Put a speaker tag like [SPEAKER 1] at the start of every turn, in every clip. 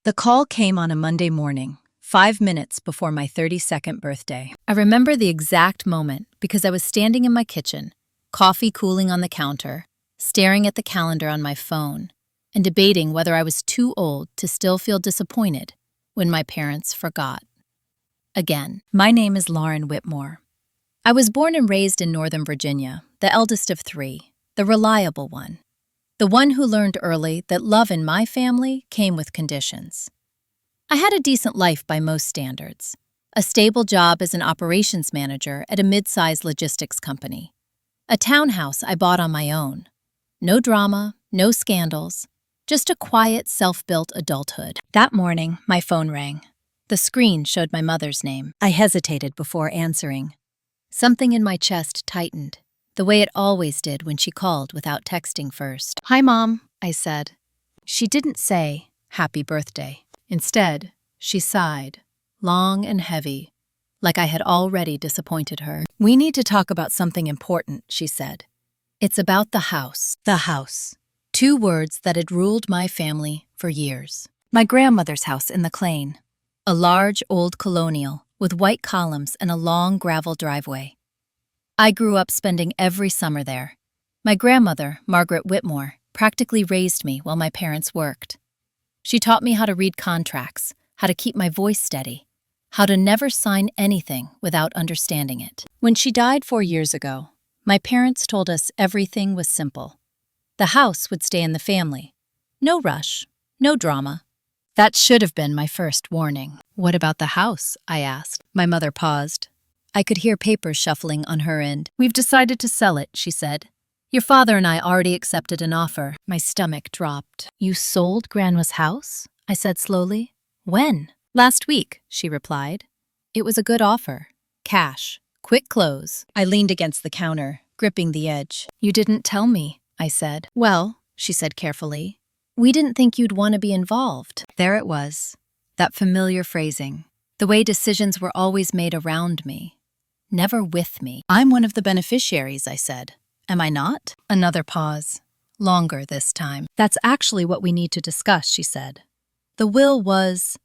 [SPEAKER 1] The call came on a Monday morning, 5 minutes before my 32nd birthday. I remember the exact moment because I was standing in my kitchen, coffee cooling on the counter, staring at the calendar on my phone, and debating whether I was too old to still feel disappointed when my parents forgot. Again, my name is Lauren Whitmore. I was born and raised in Northern Virginia, the eldest of three, the reliable one. The one who learned early that love in my family came with conditions. I had a decent life by most standards. A stable job as an operations manager at a mid-sized logistics company. A townhouse I bought on my own. No drama, no scandals, just a quiet, self-built adulthood. That morning, my phone rang. The screen showed my mother's name. I hesitated before answering. Something in my chest tightened, the way it always did when she called without texting first. "Hi, Mom," I said. She didn't say, "Happy birthday." Instead, she sighed, long and heavy, like I had already disappointed her. "We need to talk about something important," she said. "It's about the house." The house. Two words that had ruled my family for years. My grandmother's house in the Clane. A large, old colonial with white columns and a long gravel driveway. I grew up spending every summer there. My grandmother, Margaret Whitmore, practically raised me while my parents worked. She taught me how to read contracts, how to keep my voice steady, how to never sign anything without understanding it. When she died 4 years ago, my parents told us everything was simple. The house would stay in the family. No rush, no drama. That should have been my first warning. "What about the house?" I asked. My mother paused. I could hear papers shuffling on her end. "We've decided to sell it," she said. "Your father and I already accepted an offer." My stomach dropped. "You sold Grandma's house?" I said slowly. "When?" "Last week," she replied. "It was a good offer. Cash. Quick close." I leaned against the counter, gripping the edge. "You didn't tell me," I said. "Well," she said carefully, "we didn't think you'd want to be involved." There it was, that familiar phrasing, the way decisions were always made around me, never with me. "I'm one of the beneficiaries," I said. "Am I not?" Another pause, longer this time. "That's actually what we need to discuss," she said. The will was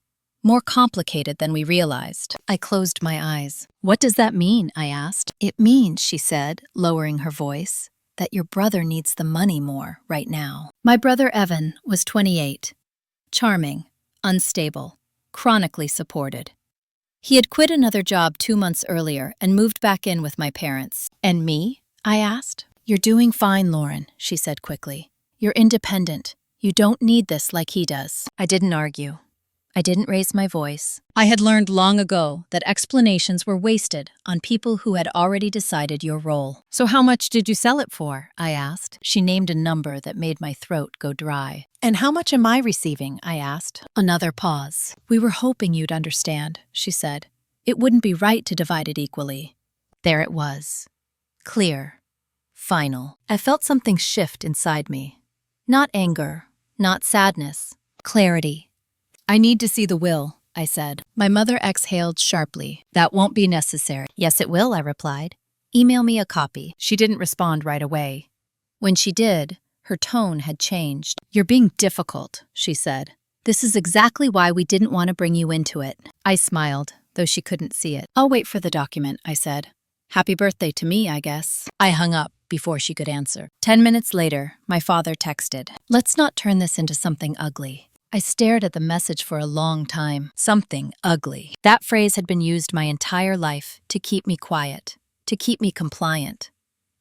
[SPEAKER 1] more complicated than we realized. I closed my eyes. "What does that mean?" I asked. "It means," she said, lowering her voice, "that your brother needs the money more right now." My brother Evan was 28, charming, unstable, chronically supported. He had quit another job 2 months earlier and moved back in with my parents. "And me?" I asked. "You're doing fine, Lauren," she said quickly. "You're independent. You don't need this like he does." I didn't argue. I didn't raise my voice. I had learned long ago that explanations were wasted on people who had already decided your role. "So how much did you sell it for?" I asked. She named a number that made my throat go dry. "And how much am I receiving?" I asked. Another pause. "We were hoping you'd understand," she said. "It wouldn't be right to divide it equally." There it was. Clear. Final. I felt something shift inside me. Not anger, not sadness. Clarity. "I need to see the will," I said. My mother exhaled sharply. "That won't be necessary." "Yes, it will," I replied. "Email me a copy." She didn't respond right away. When she did, her tone had changed. "You're being difficult," she said. "This is exactly why we didn't want to bring you into it." I smiled, though she couldn't see it. "I'll wait for the document," I said. "Happy birthday to me, I guess." I hung up before she could answer. 10 minutes later, my father texted, "Let's not turn this into something ugly." I stared at the message for a long time. Something ugly. That phrase had been used my entire life to keep me quiet, to keep me compliant,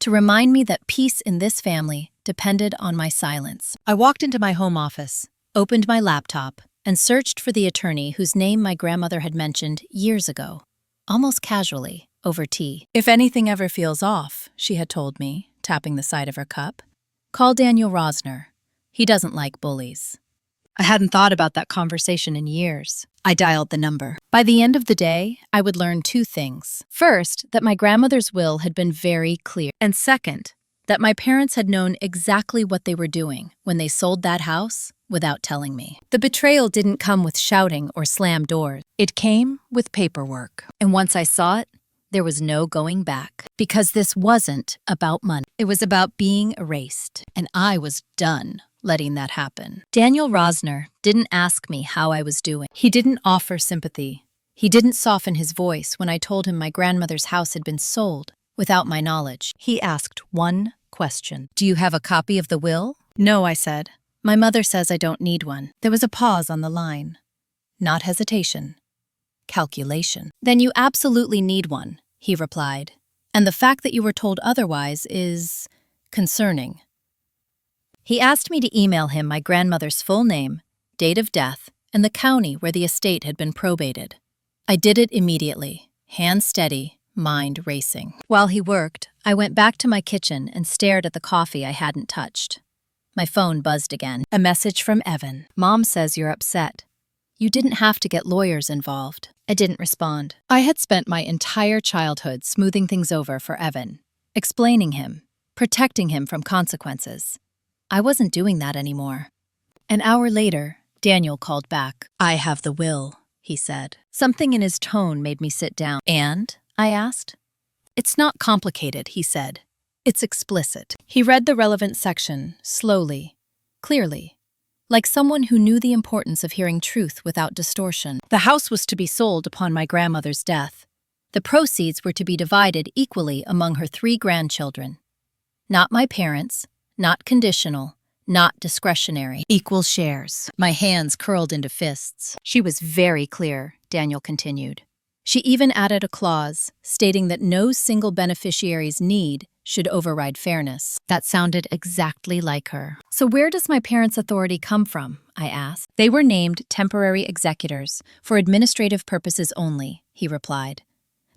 [SPEAKER 1] to remind me that peace in this family depended on my silence. I walked into my home office, opened my laptop, and searched for the attorney whose name my grandmother had mentioned years ago, almost casually, over tea. "If anything ever feels off," she had told me, tapping the side of her cup, "call Daniel Rosner. He doesn't like bullies." I hadn't thought about that conversation in years. I dialed the number. By the end of the day, I would learn 2 things. First, that my grandmother's will had been very clear. And second, that my parents had known exactly what they were doing when they sold that house without telling me. The betrayal didn't come with shouting or slammed doors. It came with paperwork. And once I saw it, there was no going back. Because this wasn't about money. It was about being erased. And I was done letting that happen. Daniel Rosner didn't ask me how I was doing. He didn't offer sympathy. He didn't soften his voice when I told him my grandmother's house had been sold without my knowledge. He asked one question. "Do you have a copy of the will?" "No," I said. "My mother says I don't need one." There was a pause on the line. Not hesitation. Calculation. "Then you absolutely need one," he replied. "And the fact that you were told otherwise is concerning." He asked me to email him my grandmother's full name, date of death, and the county where the estate had been probated. I did it immediately, hands steady, mind racing. While he worked, I went back to my kitchen and stared at the coffee I hadn't touched. My phone buzzed again. A message from Evan. "Mom says you're upset. You didn't have to get lawyers involved." I didn't respond. I had spent my entire childhood smoothing things over for Evan, explaining him, protecting him from consequences. I wasn't doing that anymore. An hour later, Daniel called back. "I have the will," he said. Something in his tone made me sit down. "And?" I asked. "It's not complicated," he said. "It's explicit." He read the relevant section, slowly, clearly, like someone who knew the importance of hearing truth without distortion. The house was to be sold upon my grandmother's death. The proceeds were to be divided equally among her 3 grandchildren. Not my parents, not conditional, not discretionary. Equal shares. My hands curled into fists. She was very clear, Daniel continued. She even added a clause stating that no single beneficiary's need should override fairness. That sounded exactly like her. "So where does my parents' authority come from?" I asked. "They were named temporary executors for administrative purposes only," he replied.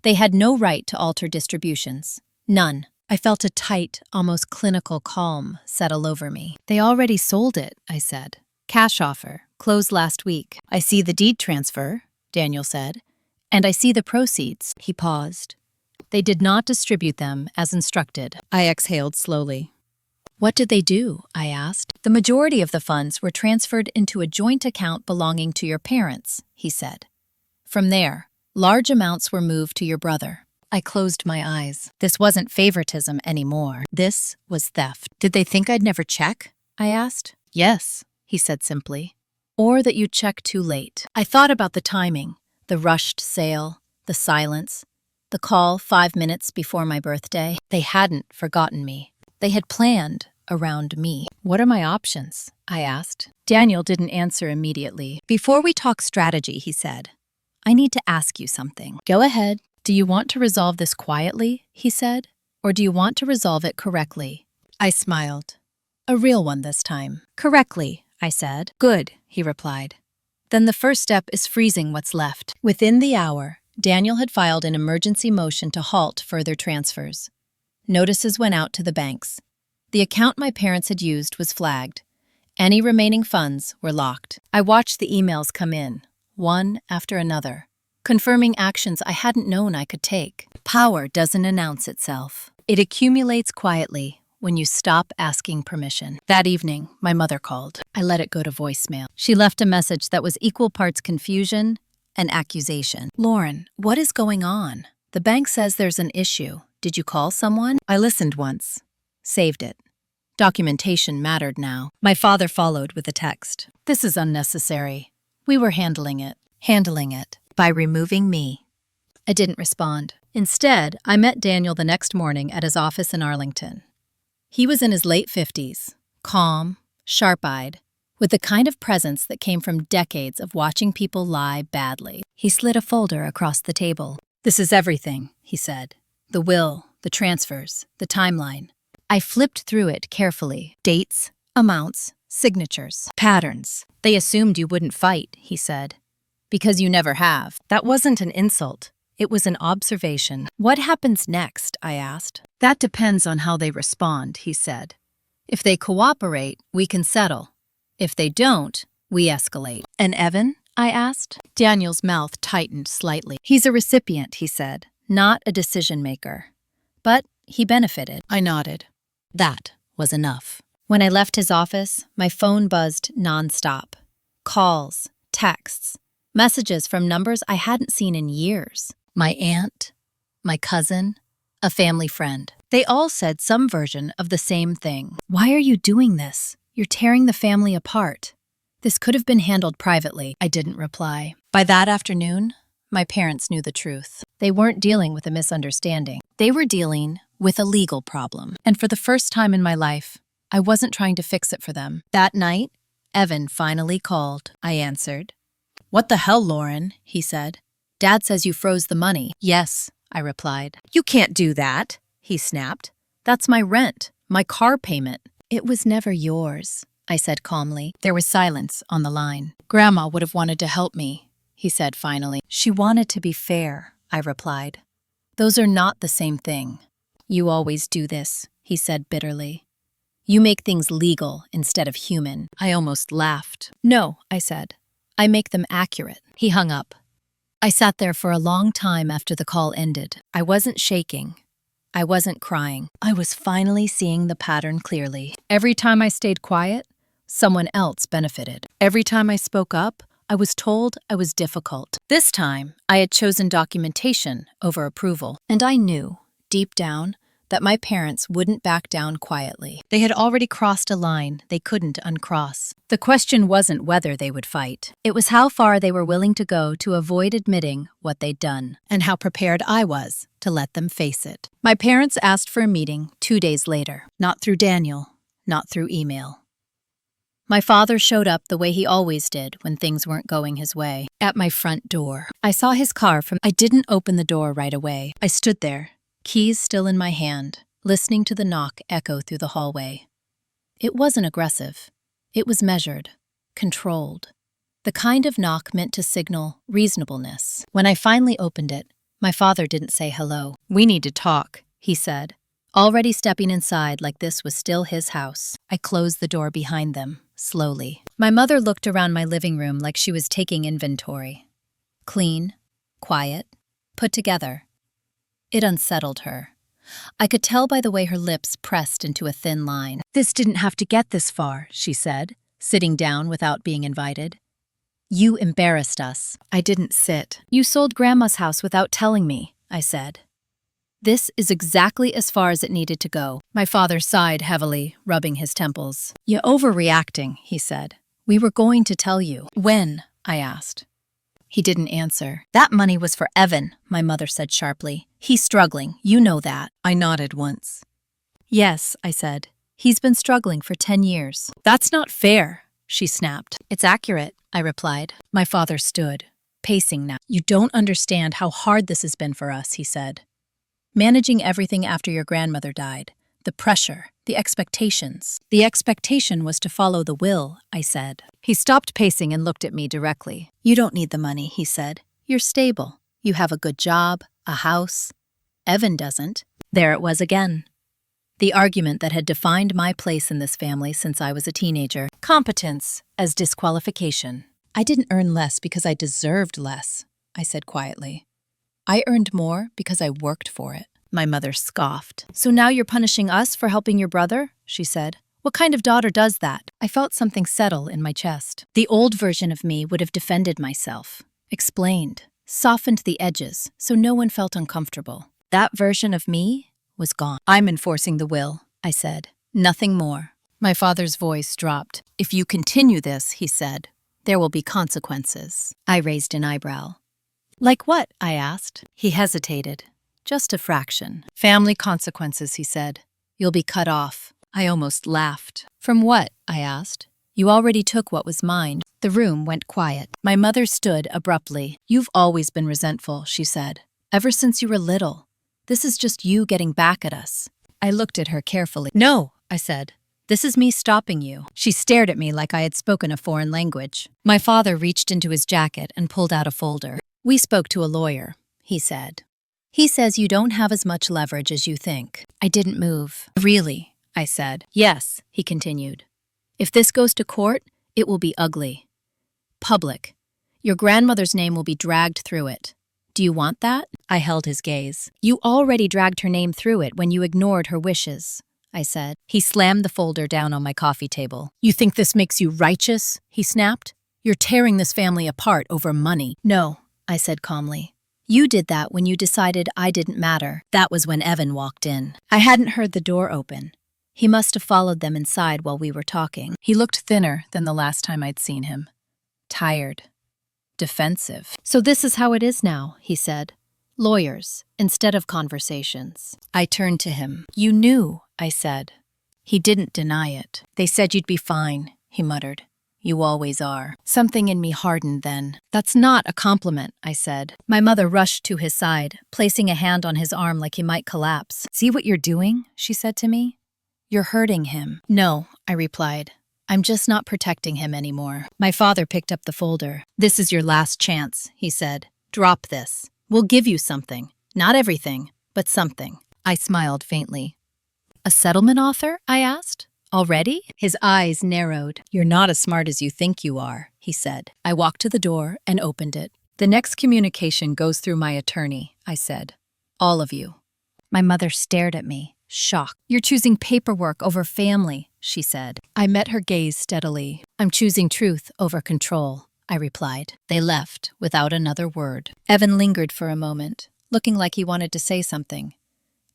[SPEAKER 1] "They had no right to alter distributions. None." I felt a tight, almost clinical calm settle over me. "They already sold it," I said. "Cash offer, closed last week." "I see the deed transfer," Daniel said. "And I see the proceeds." He paused. "They did not distribute them as instructed." I exhaled slowly. "What did they do?" I asked. "The majority of the funds were transferred into a joint account belonging to your parents," he said. "From there, large amounts were moved to your brother." I closed my eyes. This wasn't favoritism anymore. This was theft. "Did they think I'd never check?" I asked. "Yes," he said simply. "Or that you'd check too late." I thought about the timing, the rushed sale, the silence, the call 5 minutes before my birthday. They hadn't forgotten me. They had planned around me. "What are my options?" I asked. Daniel didn't answer immediately. "Before we talk strategy," he said, "I need to ask you something." "Go ahead." "Do you want to resolve this quietly," he said, "or do you want to resolve it correctly?" I smiled. A real one this time. "Correctly," I said. "Good," he replied. "Then the first step is freezing what's left." Within the hour, Daniel had filed an emergency motion to halt further transfers. Notices went out to the banks. The account my parents had used was flagged. Any remaining funds were locked. I watched the emails come in, one after another, confirming actions I hadn't known I could take. Power doesn't announce itself. It accumulates quietly when you stop asking permission. That evening, my mother called. I let it go to voicemail. She left a message that was equal parts confusion and accusation. "Lauren, what is going on? The bank says there's an issue. Did you call someone?" I listened once. Saved it. Documentation mattered now. My father followed with a text. "This is unnecessary. We were handling it. By removing me." I didn't respond. Instead, I met Daniel the next morning at his office in Arlington. He was in his late 50s, calm, sharp-eyed, with the kind of presence that came from decades of watching people lie badly. He slid a folder across the table. "This is everything," he said. "The will, the transfers, the timeline." I flipped through it carefully. Dates, amounts, signatures, patterns. "They assumed you wouldn't fight," he said. "Because you never have." That wasn't an insult. It was an observation. "What happens next?" I asked. "That depends on how they respond," he said. "If they cooperate, we can settle. If they don't, we escalate." "And Evan?" I asked. Daniel's mouth tightened slightly. "He's a recipient," he said, "not a decision maker. But he benefited." I nodded. That was enough. When I left his office, my phone buzzed nonstop. Calls, texts, messages from numbers I hadn't seen in years. My aunt, my cousin, a family friend. They all said some version of the same thing. "Why are you doing this? You're tearing the family apart. This could have been handled privately. I didn't reply. By that afternoon, my parents knew the truth. They weren't dealing with a misunderstanding. They were dealing with a legal problem. And for the first time in my life, I wasn't trying to fix it for them. That night, Evan finally called. I answered. "What the hell, Lauren?" he said. "Dad says you froze the money." "Yes," I replied. "You can't do that," he snapped. "That's my rent, my car payment." "It was never yours," I said calmly. There was silence on the line. "Grandma would have wanted to help me," he said finally. "She wanted to be fair," I replied. "Those are not the same thing." "You always do this," he said bitterly. "You make things legal instead of human." I almost laughed. "No," I said. "I make them accurate." He hung up. I sat there for a long time after the call ended. I wasn't shaking. I wasn't crying. I was finally seeing the pattern clearly. Every time I stayed quiet, someone else benefited. Every time I spoke up, I was told I was difficult. This time, I had chosen documentation over approval. And I knew, deep down, that my parents wouldn't back down quietly. They had already crossed a line they couldn't uncross. The question wasn't whether they would fight. It was how far they were willing to go to avoid admitting what they'd done, and how prepared I was to let them face it. My parents asked for a meeting 2 days later. Not through Daniel, not through email. My father showed up the way he always did when things weren't going his way, at my front door. I saw his car from. I didn't open the door right away. I stood there, keys still in my hand, listening to the knock echo through the hallway. It wasn't aggressive. It was measured, controlled. The kind of knock meant to signal reasonableness. When I finally opened it, my father didn't say hello. "We need to talk," he said, already stepping inside like this was still his house. I closed the door behind them, slowly. My mother looked around my living room like she was taking inventory. Clean, quiet, put together. It unsettled her. I could tell by the way her lips pressed into a thin line. "This didn't have to get this far," she said, sitting down without being invited. "You embarrassed us." I didn't sit. "You sold Grandma's house without telling me," I said. "This is exactly as far as it needed to go." My father sighed heavily, rubbing his temples. "You're overreacting," he said. "We were going to tell you." "When?" I asked. He didn't answer. "That money was for Evan," my mother said sharply. "He's struggling, you know that." I nodded once. "Yes," I said. "He's been struggling for 10 years. "That's not fair," she snapped. "It's accurate," I replied. My father stood, pacing now. "You don't understand how hard this has been for us," he said. "Managing everything after your grandmother died. The pressure, the expectations." "The expectation was to follow the will," I said. He stopped pacing and looked at me directly. "You don't need the money," he said. "You're stable. You have a good job, a house. Evan doesn't." There it was again. The argument that had defined my place in this family since I was a teenager. Competence as disqualification. "I didn't earn less because I deserved less," I said quietly. "I earned more because I worked for it." My mother scoffed. "So now you're punishing us for helping your brother?" she said. "What kind of daughter does that?" I felt something settle in my chest. The old version of me would have defended myself, explained, softened the edges so no one felt uncomfortable. That version of me was gone. "I'm enforcing the will," I said. "Nothing more." My father's voice dropped. "If you continue this," he said, "there will be consequences." I raised an eyebrow. "Like what?" I asked. He hesitated. "Just a fraction." "Family consequences," he said. "You'll be cut off." I almost laughed. "From what?" I asked. "You already took what was mine." The room went quiet. My mother stood abruptly. "You've always been resentful," she said. "Ever since you were little. This is just you getting back at us." I looked at her carefully. "No," I said. "This is me stopping you." She stared at me like I had spoken a foreign language. My father reached into his jacket and pulled out a folder. "We spoke to a lawyer," he said. "He says you don't have as much leverage as you think." I didn't move. "Really?" I said. "Yes," he continued. "If this goes to court, it will be ugly. Public. Your grandmother's name will be dragged through it. Do you want that?" I held his gaze. "You already dragged her name through it when you ignored her wishes," I said. He slammed the folder down on my coffee table. "You think this makes you righteous?" he snapped. "You're tearing this family apart over money." "No," I said calmly. "You did that when you decided I didn't matter." That was when Evan walked in. I hadn't heard the door open. He must have followed them inside while we were talking. He looked thinner than the last time I'd seen him. Tired. Defensive. "So this is how it is now," he said. "Lawyers, instead of conversations." I turned to him. "You knew," I said. He didn't deny it. "They said you'd be fine," he muttered. "You always are." Something in me hardened then. "That's not a compliment," I said. My mother rushed to his side, placing a hand on his arm like he might collapse. "See what you're doing?" she said to me. "You're hurting him." "No," I replied. "I'm just not protecting him anymore." My father picked up the folder. "This is your last chance," he said. "Drop this. We'll give you something. Not everything, but something." I smiled faintly. "A settlement offer?" I asked. "Already?" His eyes narrowed. "You're not as smart as you think you are," he said. I walked to the door and opened it. "The next communication goes through my attorney," I said. "All of you." My mother stared at me, shocked. "You're choosing paperwork over family," she said. I met her gaze steadily. "I'm choosing truth over control," I replied. They left without another word. Evan lingered for a moment, looking like he wanted to say something.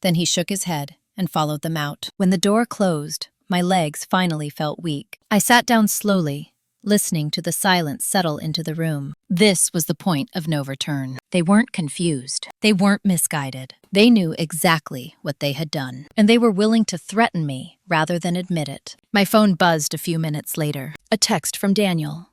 [SPEAKER 1] Then he shook his head and followed them out. When the door closed, my legs finally felt weak. I sat down slowly, listening to the silence settle into the room. This was the point of no return. They weren't confused. They weren't misguided. They knew exactly what they had done, and they were willing to threaten me rather than admit it. My phone buzzed a few minutes later. A text from Daniel.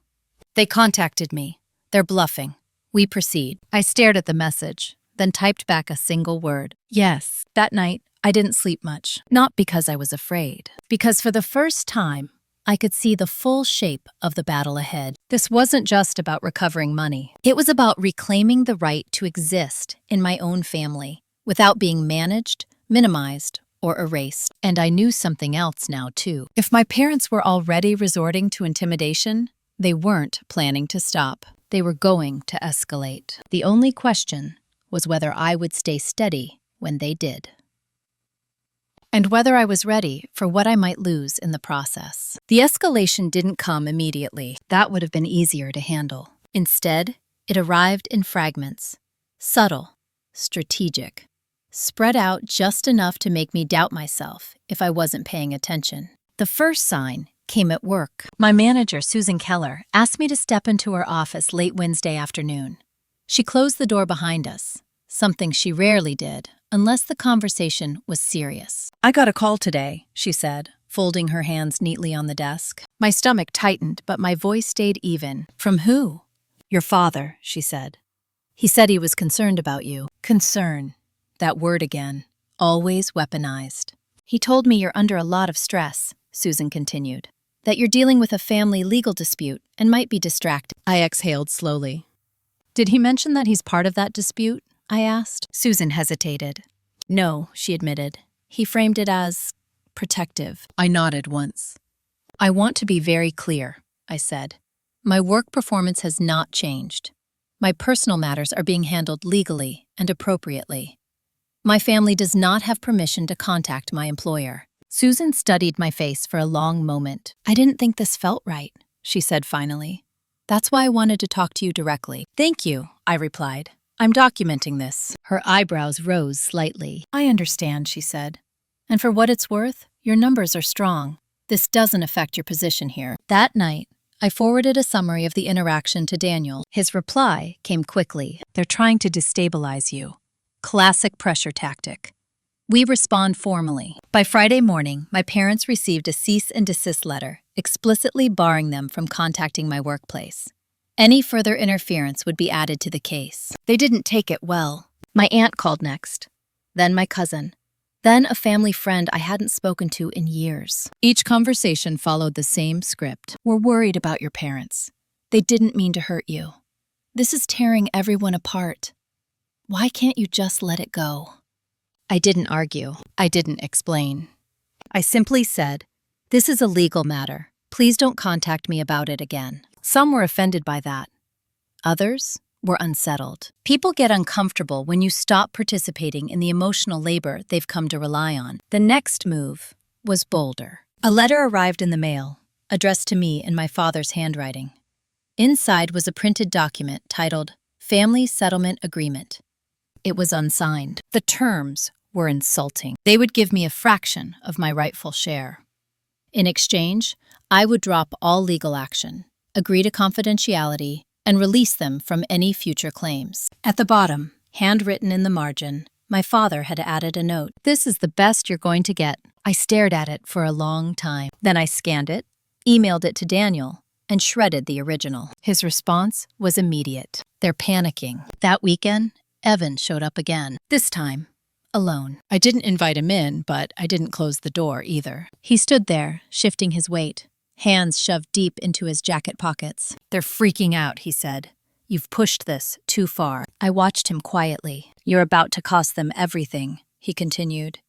[SPEAKER 1] "They contacted me. They're bluffing. We proceed." I stared at the message, then typed back a single word. Yes. That night, I didn't sleep much. Not because I was afraid. Because for the first time, I could see the full shape of the battle ahead. This wasn't just about recovering money. It was about reclaiming the right to exist in my own family without being managed, minimized, or erased. And I knew something else now, too. If my parents were already resorting to intimidation, they weren't planning to stop. They were going to escalate. The only question was whether I would stay steady when they did. And whether I was ready for what I might lose in the process. The escalation didn't come immediately. That would have been easier to handle. Instead, it arrived in fragments. Subtle, strategic, spread out just enough to make me doubt myself if I wasn't paying attention. The first sign came at work. My manager, Susan Keller, asked me to step into her office late Wednesday afternoon. She closed the door behind us, something she rarely did, unless the conversation was serious. "I got a call today," she said, folding her hands neatly on the desk. My stomach tightened, but my voice stayed even. "From who?" "Your father," she said. "He said he was concerned about you." Concern. That word again. Always weaponized. "He told me you're under a lot of stress," Susan continued. "That you're dealing with a family legal dispute and might be distracted." I exhaled slowly. "Did he mention that he's part of that dispute?" I asked. Susan hesitated. "No," she admitted. "He framed it as protective." I nodded once. "I want to be very clear," I said. "My work performance has not changed. My personal matters are being handled legally and appropriately. My family does not have permission to contact my employer." Susan studied my face for a long moment. "I didn't think this felt right," she said finally. "That's why I wanted to talk to you directly." "Thank you," I replied. "I'm documenting this." Her eyebrows rose slightly. "I understand," she said. "And for what it's worth, your numbers are strong. This doesn't affect your position here." That night, I forwarded a summary of the interaction to Daniel. His reply came quickly. "They're trying to destabilize you. Classic pressure tactic. We respond formally." By Friday morning, my parents received a cease and desist letter, explicitly barring them from contacting my workplace. Any further interference would be added to the case. They didn't take it well. My aunt called next, then my cousin, then a family friend I hadn't spoken to in years. Each conversation followed the same script. "We're worried about your parents. They didn't mean to hurt you. This is tearing everyone apart. Why can't you just let it go?" I didn't argue. I didn't explain. I simply said, "This is a legal matter. Please don't contact me about it again." Some were offended by that. Others were unsettled. People get uncomfortable when you stop participating in the emotional labor they've come to rely on. The next move was bolder. A letter arrived in the mail, addressed to me in my father's handwriting. Inside was a printed document titled Family Settlement Agreement. It was unsigned. The terms were insulting. They would give me a fraction of my rightful share. In exchange, I would drop all legal action, agree to confidentiality, and release them from any future claims. At the bottom, handwritten in the margin, my father had added a note. "This is the best you're going to get." I stared at it for a long time. Then I scanned it, emailed it to Daniel, and shredded the original. His response was immediate. "They're panicking." That weekend, Evan showed up again, this time alone. I didn't invite him in, but I didn't close the door either. He stood there, shifting his weight, hands shoved deep into his jacket pockets. "They're freaking out," he said. "You've pushed this too far." I watched him quietly. "You're about to cost them everything," he continued.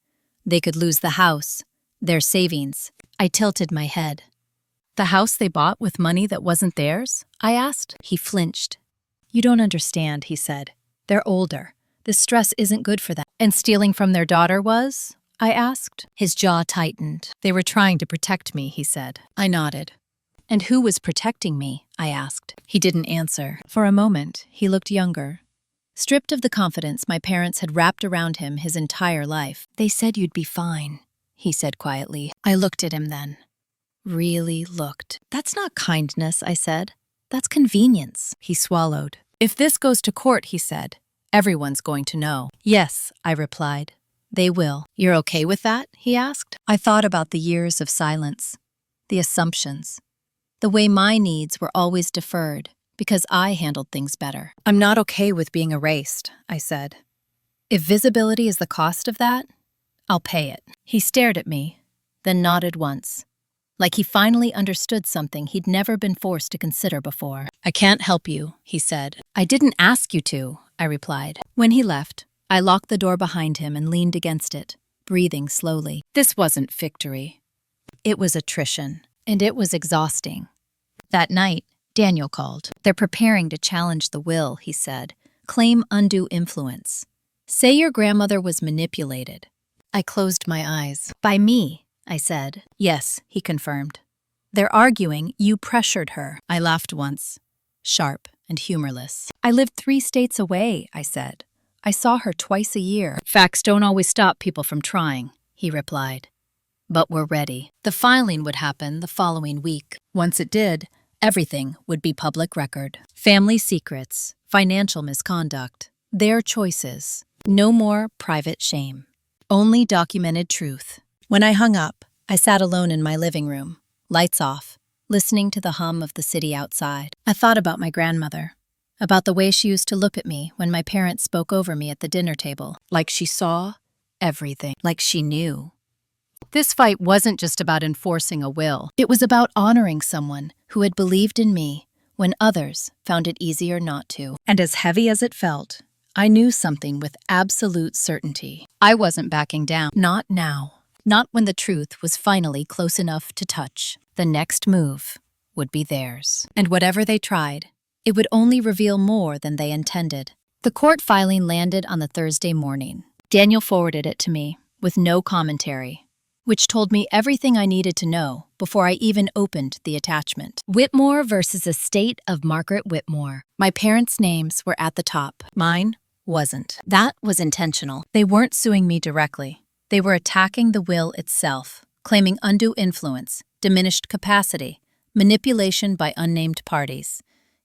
[SPEAKER 1] "They could lose the house, their savings." I tilted my head. "The house they bought with money that wasn't theirs?" I asked. He flinched. "You don't understand," he said. "They're older. This stress isn't good for them." "And stealing from their daughter was?" I asked. His jaw tightened. "They were trying to protect me," he said. I nodded. "And who was protecting me?" I asked. He didn't answer. For a moment, he looked younger, stripped of the confidence my parents had wrapped around him his entire life. "They said you'd be fine," he said quietly. I looked at him then. Really looked. "That's not kindness," I said. "That's convenience." He swallowed. "If this goes to court," he said, "everyone's going to know." "Yes," I replied. "They will." "You're okay with that?" he asked. I thought about the years of silence, the assumptions, the way my needs were always deferred because I handled things better. "I'm not okay with being erased," I said. "If visibility is the cost of that, I'll pay it." He stared at me, then nodded once, like he finally understood something he'd never been forced to consider before. "I can't help you," he said. "I didn't ask you to," I replied. When he left, I locked the door behind him and leaned against it, breathing slowly. This wasn't victory. It was attrition, and it was exhausting. That night, Daniel called. "They're preparing to challenge the will," he said. "Claim undue influence. Say your grandmother was manipulated." I closed my eyes. "By me," I said. "Yes," he confirmed. "They're arguing you pressured her." I laughed once, sharp and humorless. "I lived 3 states away," I said. "I saw her twice a year." "Facts don't always stop people from trying," he replied. "But we're ready." The filing would happen the following week. Once it did, everything would be public record. Family secrets, financial misconduct, their choices. No more private shame. Only documented truth. When I hung up, I sat alone in my living room, lights off, listening to the hum of the city outside. I thought about my grandmother, about the way she used to look at me when my parents spoke over me at the dinner table, like she saw everything, like she knew. This fight wasn't just about enforcing a will. It was about honoring someone who had believed in me when others found it easier not to. And as heavy as it felt, I knew something with absolute certainty. I wasn't backing down. Not now. Not when the truth was finally close enough to touch. The next move would be theirs. And whatever they tried, it would only reveal more than they intended. The court filing landed on the Thursday morning. Daniel forwarded it to me with no commentary, which told me everything I needed to know before I even opened the attachment. Whitmore versus estate of Margaret Whitmore. My parents' names were at the top. Mine wasn't. That was intentional. They weren't suing me directly. They were attacking the will itself, claiming undue influence, diminished capacity, manipulation by unnamed parties.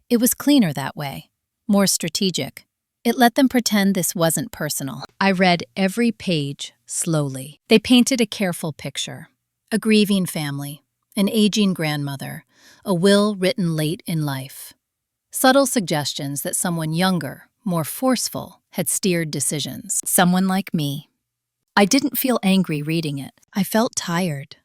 [SPEAKER 1] It was cleaner that way, more strategic. It let them pretend this wasn't personal. I read every page slowly. They painted a careful picture. A grieving family, an aging grandmother, a will written late in life. Subtle suggestions that someone younger, more forceful, had steered decisions. Someone like me. I didn't feel angry reading it. I felt tired.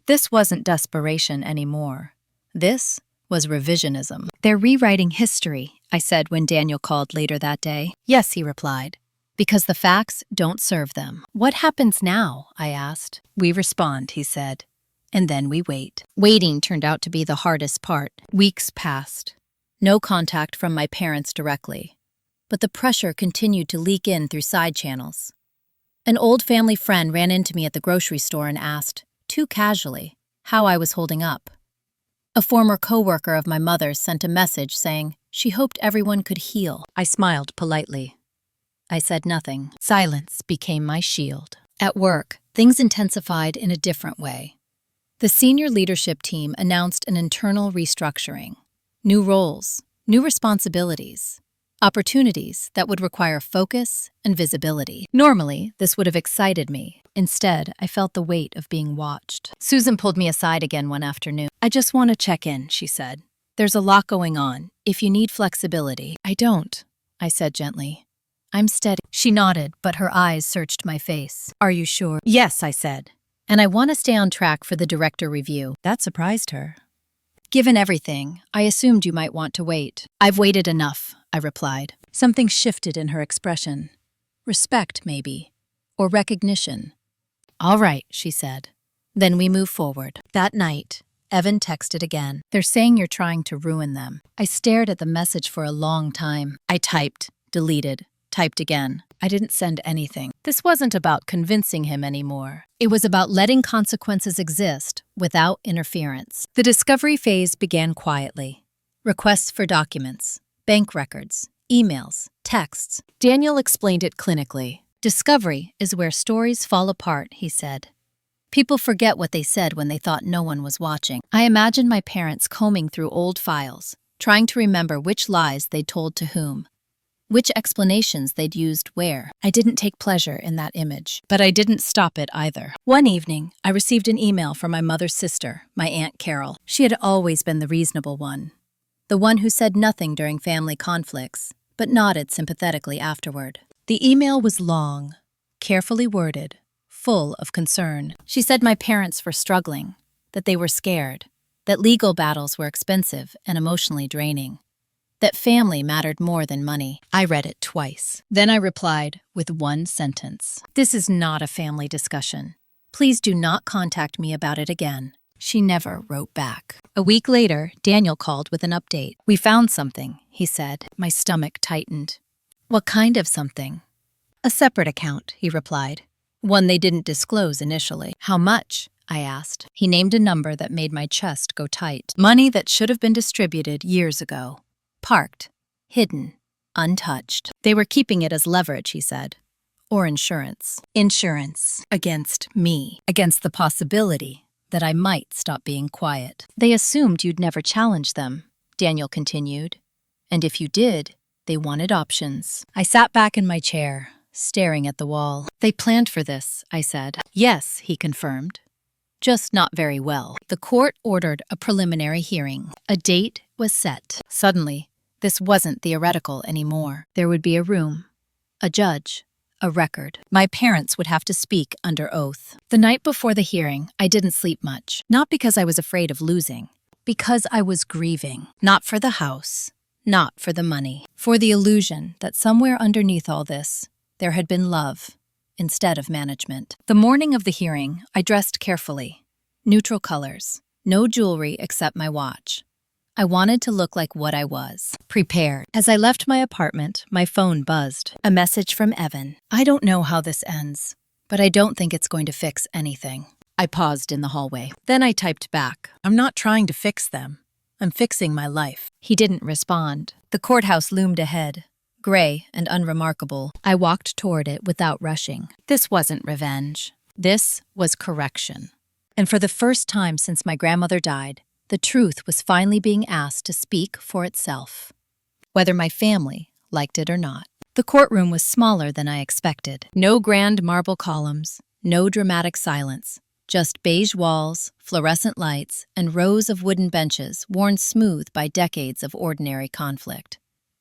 [SPEAKER 1] This wasn't desperation anymore. This was revisionism. "They're rewriting history," I said when Daniel called later that day. "Yes," he replied, "because the facts don't serve them." "What happens now?" I asked. "We respond," he said, "and then we wait." Waiting turned out to be the hardest part. Weeks passed. No contact from my parents directly, but the pressure continued to leak in through side channels. An old family friend ran into me at the grocery store and asked, too casually, how I was holding up. A former coworker of my mother's sent a message saying she hoped everyone could heal. I smiled politely. I said nothing. Silence became my shield. At work, things intensified in a different way. The senior leadership team announced an internal restructuring. New roles, new responsibilities, opportunities that would require focus and visibility. Normally, this would have excited me. Instead, I felt the weight of being watched. Susan pulled me aside again one afternoon. "I just want to check in," she said. "There's a lot going on. If you need flexibility." "I don't," I said gently. "I'm steady." She nodded, but her eyes searched my face. "Are you sure?" "Yes," I said. "And I want to stay on track for the director review." That surprised her. "Given everything, I assumed you might want to wait." "I've waited enough," I replied. Something shifted in her expression. Respect, maybe. Or recognition. "All right," she said. "Then we move forward." That night, Evan texted again. "They're saying you're trying to ruin them." I stared at the message for a long time. I typed, deleted, typed again. I didn't send anything. This wasn't about convincing him anymore. It was about letting consequences exist without interference. The discovery phase began quietly. Requests for documents, bank records, emails, texts. Daniel explained it clinically. "Discovery is where stories fall apart," he said. "People forget what they said when they thought no one was watching." I imagined my parents combing through old files, trying to remember which lies they'd told to whom, which explanations they'd used where. I didn't take pleasure in that image, but I didn't stop it either. One evening, I received an email from my mother's sister, my Aunt Carol. She had always been the reasonable one, the one who said nothing during family conflicts, but nodded sympathetically afterward. The email was long, carefully worded, full of concern. She said my parents were struggling, that they were scared, that legal battles were expensive and emotionally draining, that family mattered more than money. I read it twice. Then I replied with one sentence. "This is not a family discussion. Please do not contact me about it again." She never wrote back. A week later, Daniel called with an update. "We found something," he said. My stomach tightened. "What kind of something?" "A separate account," he replied. "One they didn't disclose initially." "How much?" I asked. He named a number that made my chest go tight. Money that should have been distributed years ago. Parked, hidden, untouched. They were keeping it as leverage, he said. Or insurance. Insurance. Against me. Against the possibility that I might stop being quiet. "They assumed you'd never challenge them," Daniel continued. "And if you did, they wanted options." I sat back in my chair, staring at the wall. "They planned for this," I said. "Yes," he confirmed. "Just not very well." The court ordered a preliminary hearing. A date was set. Suddenly, this wasn't theoretical anymore. There would be a room, a judge, a record. My parents would have to speak under oath. The night before the hearing, I didn't sleep much. Not because I was afraid of losing. Because I was grieving. Not for the house. Not for the money. For the illusion that somewhere underneath all this, there had been love instead of management. The morning of the hearing, I dressed carefully. Neutral colors. No jewelry except my watch. I wanted to look like what I was. Prepared. As I left my apartment, my phone buzzed. A message from Evan. "I don't know how this ends, but I don't think it's going to fix anything." I paused in the hallway. Then I typed back. "I'm not trying to fix them. I'm fixing my life." He didn't respond. The courthouse loomed ahead, gray and unremarkable. I walked toward it without rushing. This wasn't revenge. This was correction. And for the first time since my grandmother died, the truth was finally being asked to speak for itself, whether my family liked it or not. The courtroom was smaller than I expected. No grand marble columns, no dramatic silence, just beige walls, fluorescent lights, and rows of wooden benches worn smooth by decades of ordinary conflict.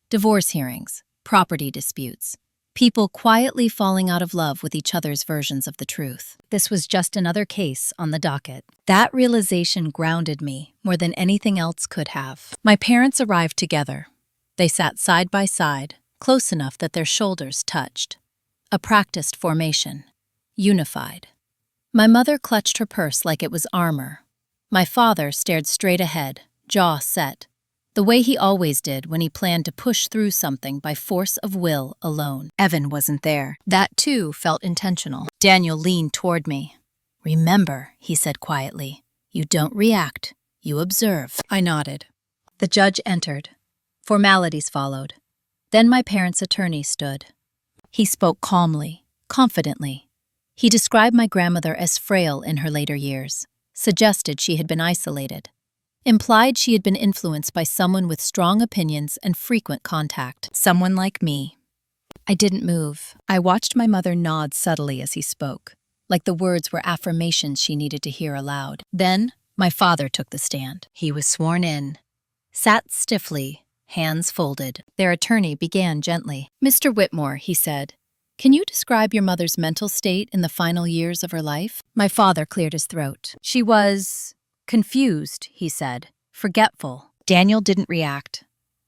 [SPEAKER 1] Divorce hearings, property disputes, people quietly falling out of love with each other's versions of the truth. This was just another case on the docket. That realization grounded me more than anything else could have. My parents arrived together. They sat side by side, close enough that their shoulders touched. A practiced formation. Unified. My mother clutched her purse like it was armor. My father stared straight ahead, jaw set, the way he always did when he planned to push through something by force of will alone. Evan wasn't there. That, too, felt intentional. Daniel leaned toward me. "Remember," he said quietly, "you don't react, you observe." I nodded. The judge entered. Formalities followed. Then my parents' attorney stood. He spoke calmly, confidently. He described my grandmother as frail in her later years, suggested she had been isolated, implied she had been influenced by someone with strong opinions and frequent contact, someone like me. I didn't move. I watched my mother nod subtly as he spoke, like the words were affirmations she needed to hear aloud. Then, my father took the stand. He was sworn in, sat stiffly, hands folded. Their attorney began gently. "Mr. Whitmore," he said, "can you describe your mother's mental state in the final years of her life?" My father cleared his throat. "She was confused," he said, "forgetful." Daniel didn't react.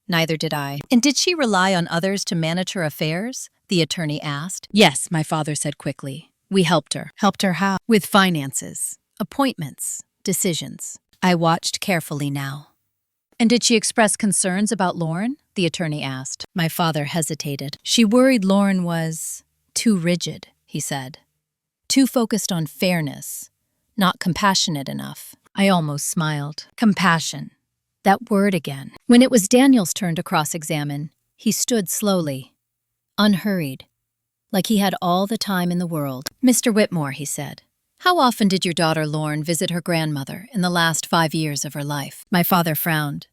[SPEAKER 1] Neither did I. "And did she rely on others to manage her affairs?" the attorney asked. "Yes," my father said quickly. "We helped her." "Helped her how?" "With finances, appointments, decisions." I watched carefully now. "And did she express concerns about Lauren?" the attorney asked. My father hesitated. "She worried Lauren was too rigid," he said. "Too focused on fairness, not compassionate enough." I almost smiled. Compassion. That word again. When it was Daniel's turn to cross-examine, he stood slowly, unhurried, like he had all the time in the world. "Mr. Whitmore," he said, "how often did your daughter Lauren visit her grandmother in the last 5 years of her life?" My father frowned.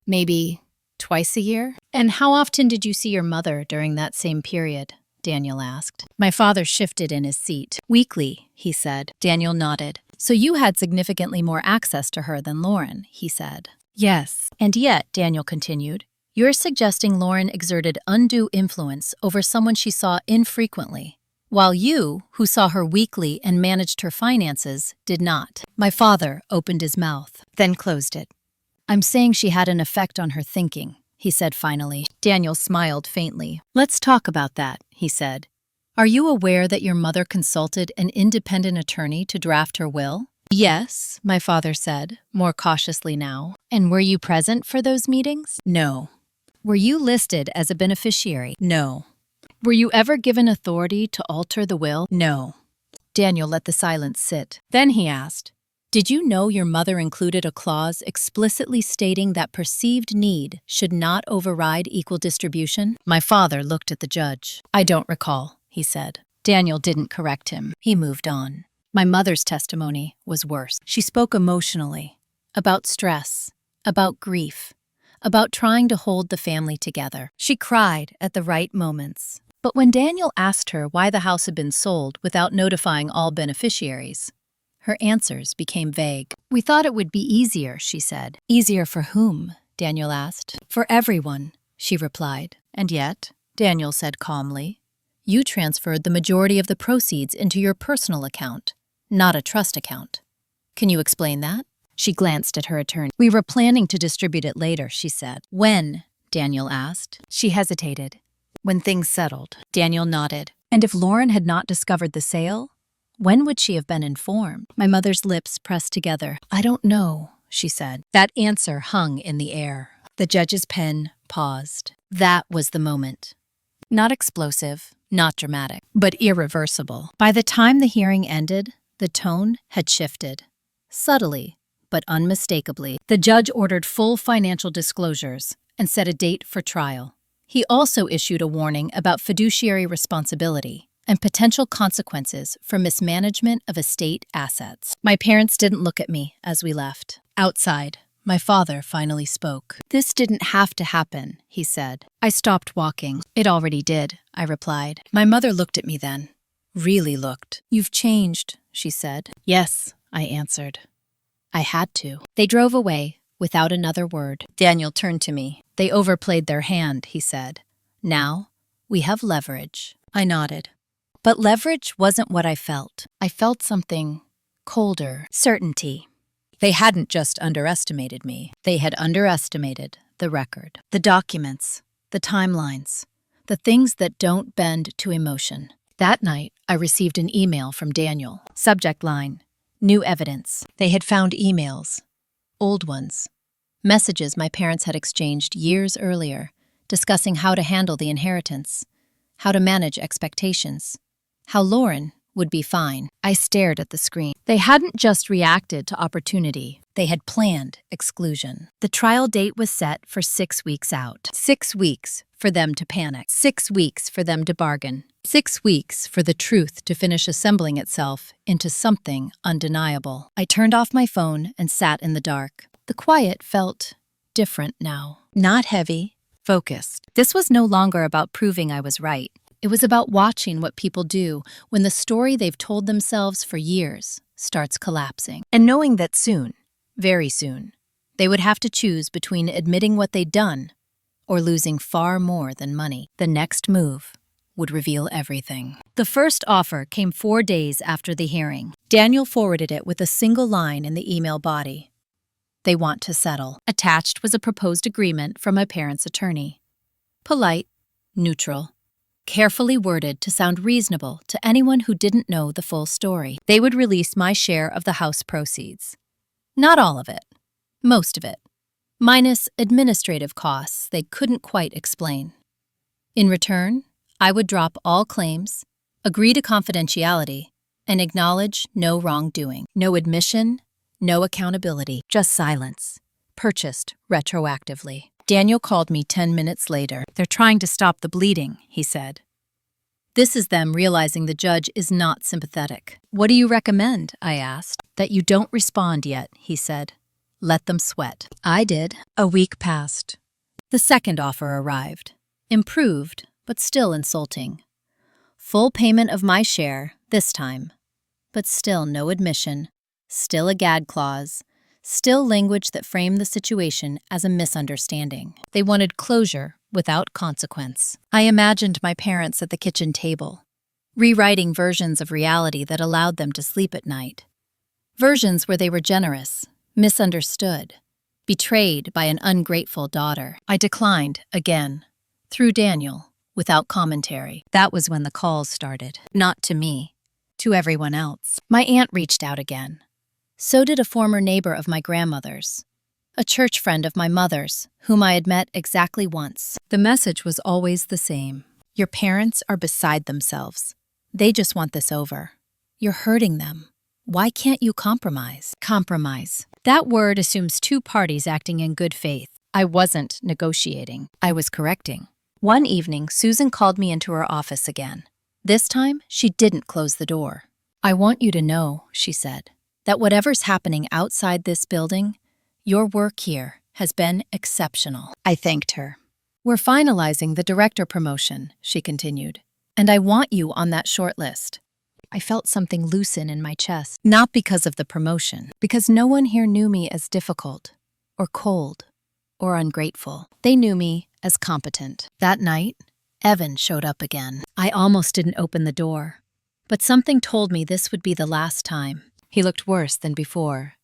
[SPEAKER 1] "Maybe twice a year?" "And how often did you see your mother during that same period?" Daniel asked. My father shifted in his seat. "Weekly," he said. Daniel nodded. "So you had significantly more access to her than Lauren," he said. "Yes." "And yet," Daniel continued, "you're suggesting Lauren exerted undue influence over someone she saw infrequently, while you, who saw her weekly and managed her finances, did not." My father opened his mouth, then closed it. "I'm saying she had an effect on her thinking," he said finally. Daniel smiled faintly. "Let's talk about that," he said. "Are you aware that your mother consulted an independent attorney to draft her will?" "Yes," my father said, more cautiously now. "And were you present for those meetings?" "No." "Were you listed as a beneficiary?" "No." "Were you ever given authority to alter the will?" "No." Daniel let the silence sit. Then he asked, "Did you know your mother included a clause explicitly stating that perceived need should not override equal distribution?" My father looked at the judge. "I don't recall," he said. Daniel didn't correct him. He moved on. My mother's testimony was worse. She spoke emotionally, about stress, about grief, about trying to hold the family together. She cried at the right moments. But when Daniel asked her why the house had been sold without notifying all beneficiaries, her answers became vague. "We thought it would be easier," she said. "Easier for whom?" Daniel asked. "For everyone," she replied. "And yet," Daniel said calmly, "you transferred the majority of the proceeds into your personal account, not a trust account. Can you explain that?" She glanced at her attorney. "We were planning to distribute it later," she said. "When?" Daniel asked. She hesitated. "When things settled." Daniel nodded. "And if Lauren had not discovered the sale, when would she have been informed?" My mother's lips pressed together. "I don't know," she said. That answer hung in the air. The judge's pen paused. That was the moment. Not explosive, not dramatic, but irreversible. By the time the hearing ended, the tone had shifted. Subtly, but unmistakably, the judge ordered full financial disclosures and set a date for trial. He also issued a warning about fiduciary responsibility and potential consequences for mismanagement of estate assets. My parents didn't look at me as we left. Outside, my father finally spoke. "This didn't have to happen," he said. I stopped walking. "It already did," I replied. My mother looked at me then. Really looked. "You've changed," she said. "Yes," I answered. I had to. They drove away, without another word. Daniel turned to me. "They overplayed their hand," he said. "Now, we have leverage." I nodded. But leverage wasn't what I felt. I felt something colder. Certainty. They hadn't just underestimated me. They had underestimated the record, the documents, the timelines, the things that don't bend to emotion. That night, I received an email from Daniel. Subject line, "New evidence." They had found emails, old ones, messages my parents had exchanged years earlier, discussing how to handle the inheritance, how to manage expectations, how Lauren would be fine. I stared at the screen. They hadn't just reacted to opportunity. They had planned exclusion. The trial date was set for 6 weeks out. 6 weeks for them to panic. 6 weeks for them to bargain. 6 weeks for the truth to finish assembling itself into something undeniable. I turned off my phone and sat in the dark. The quiet felt different now. Not heavy, focused. This was no longer about proving I was right. It was about watching what people do when the story they've told themselves for years starts collapsing. And knowing that soon, very soon, they would have to choose between admitting what they'd done or losing far more than money. The next move would reveal everything. The first offer came 4 days after the hearing. Daniel forwarded it with a single line in the email body. They want to settle. Attached was a proposed agreement from my parents' attorney. Polite, neutral, carefully worded to sound reasonable to anyone who didn't know the full story. They would release my share of the house proceeds. Not all of it. Most of it. Minus administrative costs they couldn't quite explain. In return, I would drop all claims, agree to confidentiality, and acknowledge no wrongdoing. No admission, no accountability, just silence. Purchased retroactively. Daniel called me 10 minutes later. They're trying to stop the bleeding, he said. This is them realizing the judge is not sympathetic. What do you recommend? I asked. That you don't respond yet, he said. Let them sweat. I did. A week passed. The second offer arrived. Improved, but still insulting. Full payment of my share, this time. But still no admission. Still a gag clause. Still language that framed the situation as a misunderstanding. They wanted closure without consequence. I imagined my parents at the kitchen table, rewriting versions of reality that allowed them to sleep at night. Versions where they were generous, misunderstood, betrayed by an ungrateful daughter. I declined again, through Daniel, without commentary. That was when the calls started. Not to me, to everyone else. My aunt reached out again. So did a former neighbor of my grandmother's, a church friend of my mother's, whom I had met exactly once. The message was always the same. Your parents are beside themselves. They just want this over. You're hurting them. Why can't you compromise? Compromise. That word assumes two parties acting in good faith. I wasn't negotiating. I was correcting. One evening, Susan called me into her office again. This time, she didn't close the door. I want you to know, she said, that whatever's happening outside this building, your work here has been exceptional. I thanked her. We're finalizing the director promotion, she continued, and I want you on that short list. I felt something loosen in my chest, not because of the promotion, because no one here knew me as difficult, or cold, or ungrateful. They knew me as competent. That night, Evan showed up again. I almost didn't open the door, but something told me this would be the last time. He looked worse than before,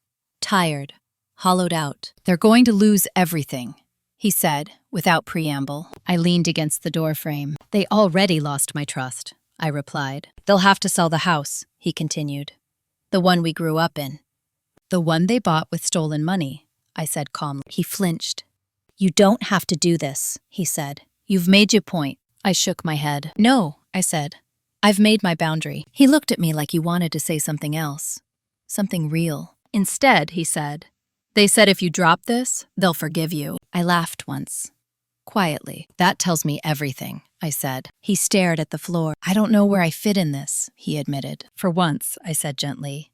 [SPEAKER 1] tired, hollowed out. They're going to lose everything, he said, without preamble. I leaned against the doorframe. They already lost my trust, I replied. They'll have to sell the house, he continued. The one we grew up in. The one they bought with stolen money, I said calmly. He flinched. You don't have to do this, he said. You've made your point. I shook my head. No, I said. I've made my boundary. He looked at me like he wanted to say something else. Something real. Instead, he said, they said if you drop this, they'll forgive you. I laughed once. Quietly. That tells me everything, I said. He stared at the floor. I don't know where I fit in this, he admitted. For once, I said gently.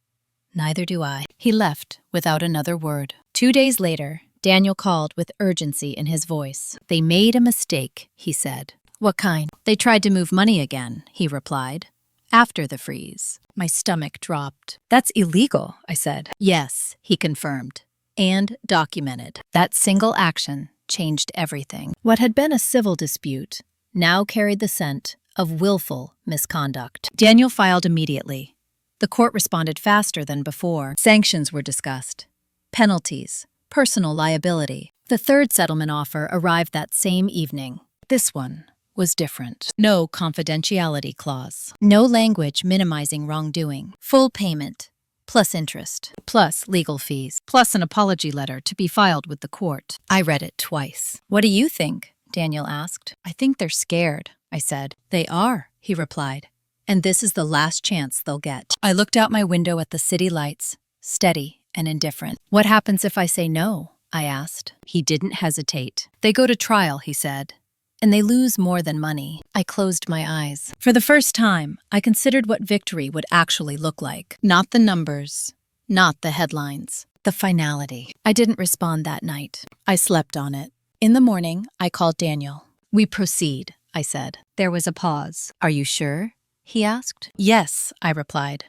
[SPEAKER 1] Neither do I. He left without another word. 2 days later, Daniel called with urgency in his voice. They made a mistake, he said. What kind? They tried to move money again, he replied. After the freeze. My stomach dropped. That's illegal, I said. Yes, he confirmed. And documented. That single action changed everything. What had been a civil dispute now carried the scent of willful misconduct. Daniel filed immediately. The court responded faster than before. Sanctions were discussed. Penalties. Personal liability. The third settlement offer arrived that same evening. This one was different. No confidentiality clause. No language minimizing wrongdoing. Full payment, plus interest, plus legal fees, plus an apology letter to be filed with the court. I read it twice. What do you think? Daniel asked. I think they're scared, I said. They are, he replied. and this is the last chance they'll get. I looked out my window at the city lights, steady and indifferent. What happens if I say no? I asked. He didn't hesitate. They go to trial, he said, and they lose more than money. I closed my eyes. For the first time, I considered what victory would actually look like. Not the numbers, not the headlines, the finality. I didn't respond that night. I slept on it. In the morning, I called Daniel. We proceed, I said. There was a pause. Are you sure? He asked. Yes, I replied.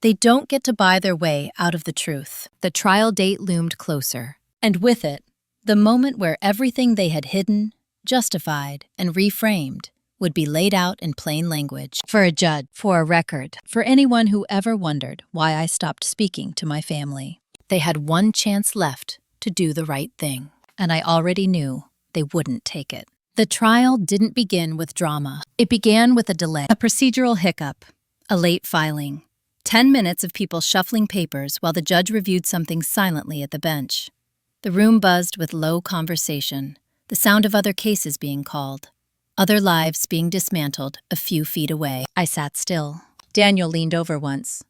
[SPEAKER 1] They don't get to buy their way out of the truth. The trial date loomed closer, and with it, the moment where everything they had hidden, justified, and reframed would be laid out in plain language. For a judge, for a record, for anyone who ever wondered why I stopped speaking to my family. They had one chance left to do the right thing, and I already knew they wouldn't take it. The trial didn't begin with drama. It began with a delay, a procedural hiccup, a late filing, 10 minutes of people shuffling papers while the judge reviewed something silently at the bench. The room buzzed with low conversation, the sound of other cases being called, other lives being dismantled a few feet away. I sat still. Daniel leaned over once.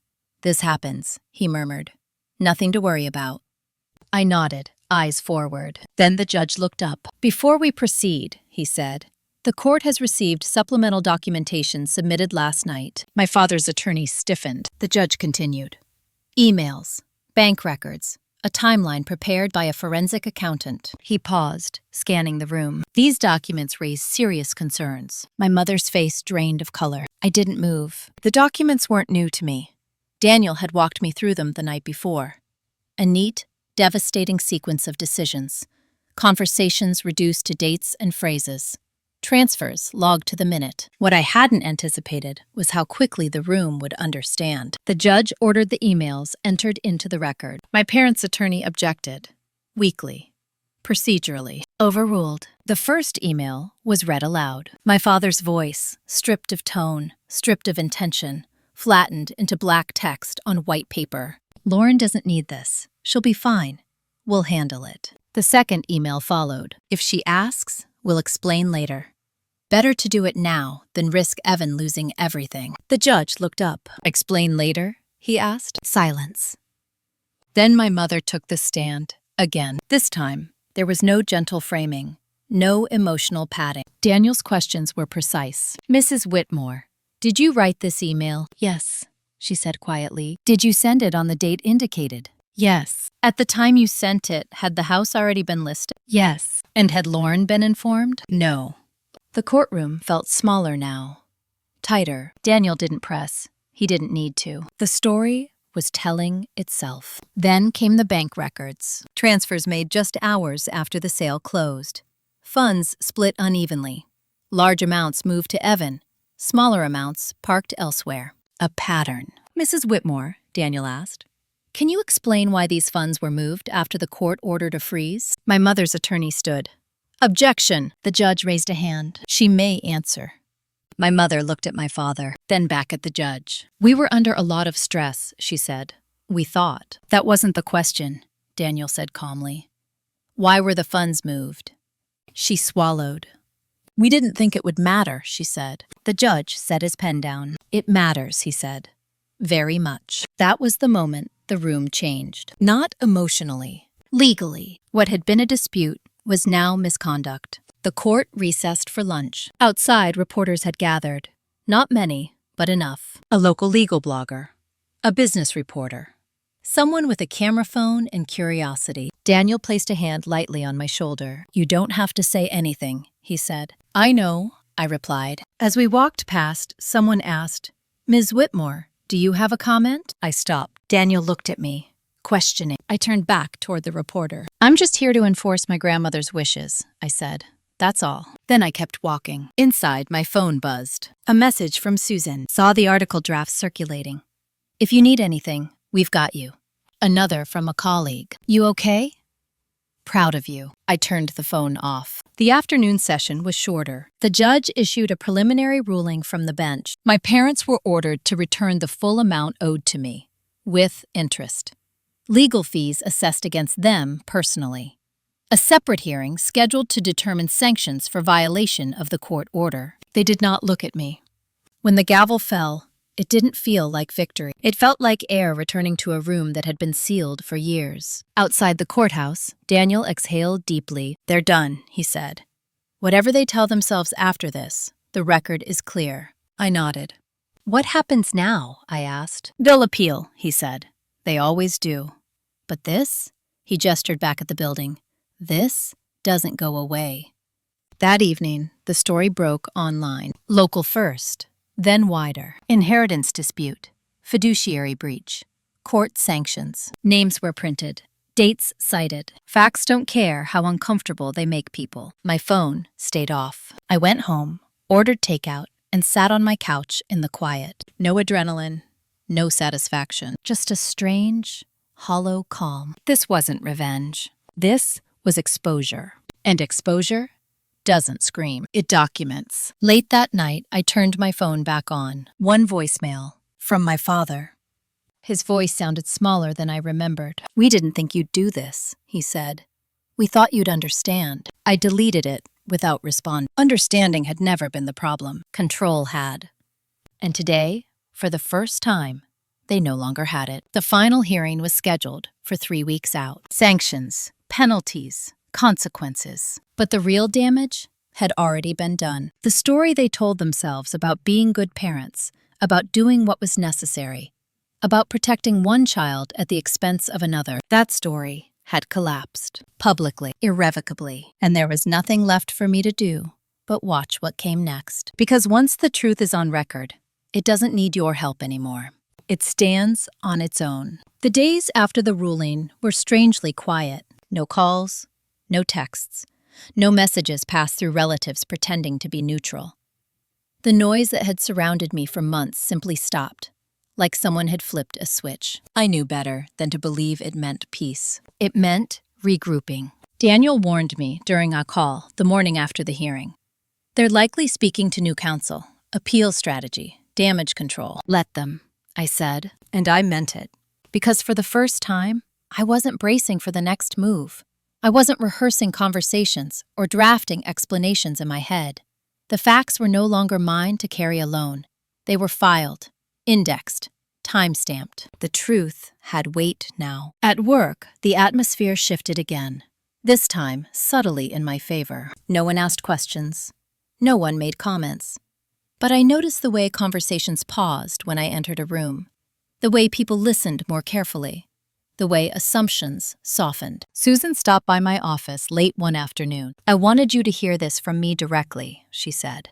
[SPEAKER 1] This happens, he murmured. Nothing to worry about. I nodded, eyes forward. Then the judge looked up. Before we proceed, he said, the court has received supplemental documentation submitted last night. My father's attorney stiffened. The judge continued. Emails, bank records, a timeline prepared by a forensic accountant. He paused, scanning the room. These documents raised serious concerns. My mother's face drained of color. I didn't move. The documents weren't new to me. Daniel had walked me through them the night before. A neat, devastating sequence of decisions. Conversations reduced to dates and phrases. Transfers logged to the minute. What I hadn't anticipated was how quickly the room would understand. The judge ordered the emails entered into the record. My parents' attorney objected. Weakly. Procedurally. Overruled. The first email was read aloud. My father's voice, stripped of tone, stripped of intention, flattened into black text on white paper. Lauren doesn't need this. She'll be fine. We'll handle it. The second email followed. If she asks, we'll explain later. Better to do it now than risk Evan losing everything. The judge looked up. Explain later? He asked. Silence. Then my mother took the stand. Again. This time, there was no gentle framing, no emotional padding. Daniel's questions were precise. Mrs. Whitmore, did you write this email? Yes, she said quietly. Did you send it on the date indicated? Yes. At the time you sent it, had the house already been listed? Yes. And had Lauren been informed? No. The courtroom felt smaller now. Tighter. Daniel didn't press. He didn't need to. The story was telling itself. Then came the bank records. Transfers made just hours after the sale closed. Funds split unevenly. Large amounts moved to Evan. Smaller amounts parked elsewhere. A pattern. Mrs. Whitmore, Daniel asked, can you explain why these funds were moved after the court ordered a freeze? My mother's attorney stood. Objection! The judge raised a hand. She may answer. My mother looked at my father, then back at the judge. We were under a lot of stress, she said. We thought. That wasn't the question, Daniel said calmly. Why were the funds moved? She swallowed. We didn't think it would matter, she said. The judge set his pen down. It matters, he said. Very much. That was the moment the room changed. Not emotionally. Legally. What had been a dispute was now misconduct. The court recessed for lunch. Outside, reporters had gathered. Not many, but enough. A local legal blogger. A business reporter. Someone with a camera phone and curiosity. Daniel placed a hand lightly on my shoulder. You don't have to say anything, he said. I know, I replied. As we walked past, someone asked, Ms. Whitmore, do you have a comment? I stopped. Daniel looked at me, questioning. I turned back toward the reporter. I'm just here to enforce my grandmother's wishes, I said. That's all. Then I kept walking. Inside, my phone buzzed. A message from Susan. Saw the article draft circulating. If you need anything, we've got you. Another from a colleague. You okay? Proud of you. I turned the phone off. The afternoon session was shorter. The judge issued a preliminary ruling from the bench. My parents were ordered to return the full amount owed to me, with interest. Legal fees assessed against them personally. A separate hearing scheduled to determine sanctions for violation of the court order. They did not look at me. When the gavel fell, it didn't feel like victory. It felt like air returning to a room that had been sealed for years. Outside the courthouse, Daniel exhaled deeply. "They're done," he said. "Whatever they tell themselves after this, the record is clear." I nodded. "What happens now?" I asked. "They'll appeal," he said. "They always do. But this," he gestured back at the building, "this doesn't go away." That evening, the story broke online. Local first, then wider. Inheritance dispute, fiduciary breach, court sanctions. Names were printed, dates cited. Facts don't care how uncomfortable they make people. My phone stayed off. I went home, ordered takeout, and sat on my couch in the quiet. No adrenaline, no satisfaction, just a strange, hollow calm. This wasn't revenge. This was exposure. And exposure doesn't scream. It documents. Late that night, I turned my phone back on. One voicemail from my father. His voice sounded smaller than I remembered. "We didn't think you'd do this," he said. "We thought you'd understand." I deleted it without responding. Understanding had never been the problem. Control had. And today, for the first time, they no longer had it. The final hearing was scheduled for 3 weeks out. Sanctions, penalties, consequences. But the real damage had already been done. The story they told themselves about being good parents, about doing what was necessary, about protecting one child at the expense of another, that story had collapsed, publicly, irrevocably, and there was nothing left for me to do but watch what came next. Because once the truth is on record, it doesn't need your help anymore. It stands on its own. The days after the ruling were strangely quiet. No calls, no texts, no messages passed through relatives pretending to be neutral. The noise that had surrounded me for months simply stopped, like someone had flipped a switch. I knew better than to believe it meant peace. It meant regrouping. Daniel warned me during our call the morning after the hearing. "They're likely speaking to new counsel, appeal strategy, damage control." "Let them," I said, and I meant it. Because for the first time, I wasn't bracing for the next move. I wasn't rehearsing conversations or drafting explanations in my head. The facts were no longer mine to carry alone. They were filed, indexed, time-stamped. The truth had weight now. At work, the atmosphere shifted again, this time subtly in my favor. No one asked questions. No one made comments. But I noticed the way conversations paused when I entered a room, the way people listened more carefully, the way assumptions softened. "Susan stopped by my office late one afternoon. I wanted you to hear this from me directly," she said.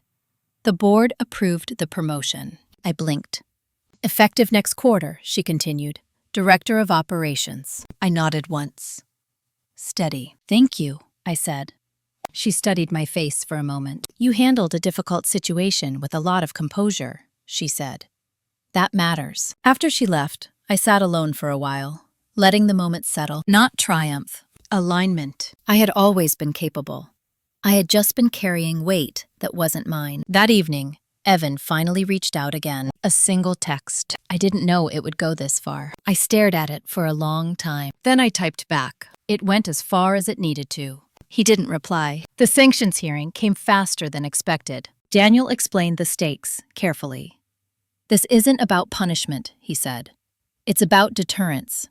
[SPEAKER 1] "The board approved the promotion." I blinked. "Effective next quarter," she continued. "Director of Operations." I nodded once. "Steady." "Thank you," I said. She studied my face for a moment. "You handled a difficult situation with a lot of composure," she said. "That matters." After she left, I sat alone for a while, letting the moment settle. Not triumph, alignment. I had always been capable. I had just been carrying weight that wasn't mine. That evening, Evan finally reached out again. A single text. I didn't know it would go this far. I stared at it for a long time. Then I typed back. It went as far as it needed to. He didn't reply. The sanctions hearing came faster than expected. Daniel explained the stakes carefully. "This isn't about punishment," he said. "It's about deterrence.